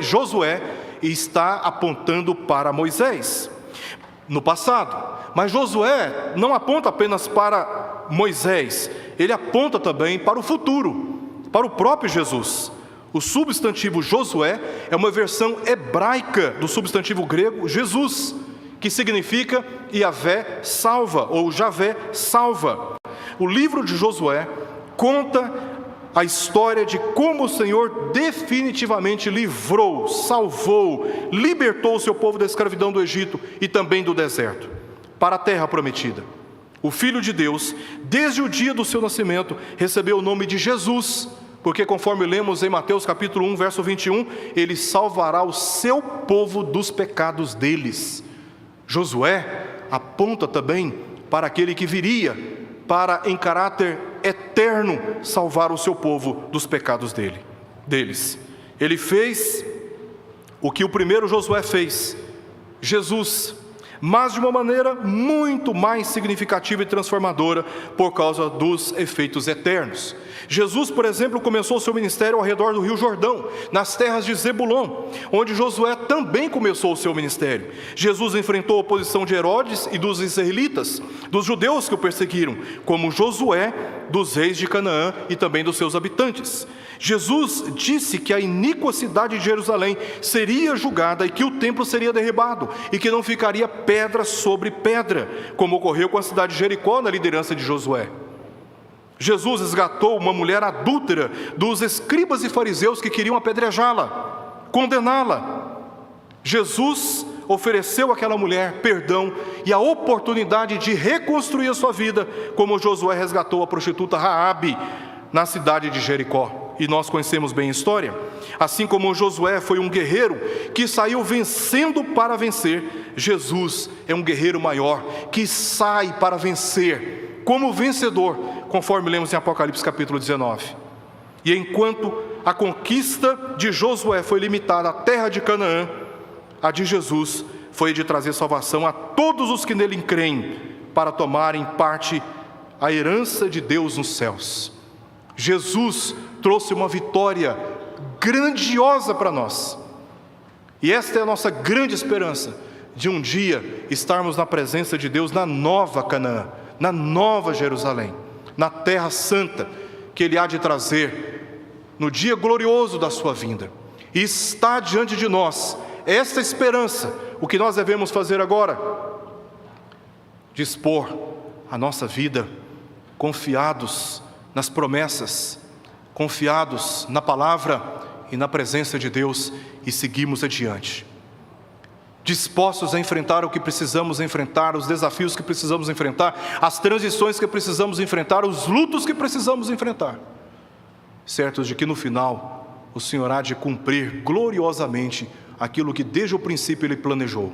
Speaker 1: Josué está apontando para Moisés no passado. Mas Josué não aponta apenas para Moisés, ele aponta também para o futuro, para o próprio Jesus. O substantivo Josué é uma versão hebraica do substantivo grego Jesus, que significa Yahvé salva, ou Javé salva. O livro de Josué conta a história de como o Senhor definitivamente livrou, salvou, libertou o seu povo da escravidão do Egito e também do deserto, para a terra prometida. O Filho de Deus, desde o dia do seu nascimento, recebeu o nome de Jesus, porque conforme lemos em Mateus capítulo 1, verso 21, ele salvará o seu povo dos pecados deles. Josué aponta também para aquele que viria, para em caráter eterno salvar o seu povo dos pecados deles. Ele fez o que o primeiro Josué fez, Jesus, mas de uma maneira muito mais significativa e transformadora por causa dos efeitos eternos. Jesus, por exemplo, começou o seu ministério ao redor do rio Jordão, nas terras de Zebulon, onde Josué também começou o seu ministério. Jesus enfrentou a oposição de Herodes e dos israelitas, dos judeus que o perseguiram, como Josué dos reis de Canaã e também dos seus habitantes. Jesus disse que a iníqua cidade de Jerusalém seria julgada e que o templo seria derribado e que não ficaria pedra sobre pedra, como ocorreu com a cidade de Jericó na liderança de Josué. Jesus resgatou uma mulher adúltera dos escribas e fariseus que queriam apedrejá-la, condená-la. Jesus ofereceu àquela mulher perdão e a oportunidade de reconstruir a sua vida, como Josué resgatou a prostituta Raabe na cidade de Jericó. E nós conhecemos bem a história. Assim como Josué foi um guerreiro que saiu vencendo para vencer, Jesus é um guerreiro maior que sai para vencer como vencedor, conforme lemos em Apocalipse capítulo 19. E enquanto a conquista de Josué foi limitada à terra de Canaã, a de Jesus foi de trazer salvação a todos os que nele creem, para tomarem parte a herança de Deus nos céus. Jesus trouxe uma vitória grandiosa para nós. E esta é a nossa grande esperança, de um dia estarmos na presença de Deus na nova Canaã, na nova Jerusalém, na terra santa que Ele há de trazer no dia glorioso da sua vinda. E está diante de nós esta esperança. O que nós devemos fazer agora? Dispor a nossa vida confiados nas promessas, confiados na palavra e na presença de Deus, e seguimos adiante, dispostos a enfrentar o que precisamos enfrentar, os desafios que precisamos enfrentar, as transições que precisamos enfrentar, os lutos que precisamos enfrentar, certos de que no final o Senhor há de cumprir gloriosamente aquilo que desde o princípio Ele planejou,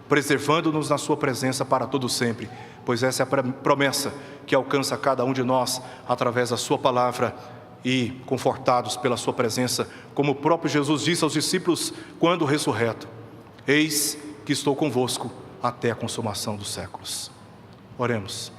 Speaker 1: preservando-nos na sua presença para todo sempre, pois essa é a promessa que alcança cada um de nós através da sua palavra, e confortados pela sua presença, como o próprio Jesus disse aos discípulos quando ressurreto: eis que estou convosco até a consumação dos séculos. Oremos.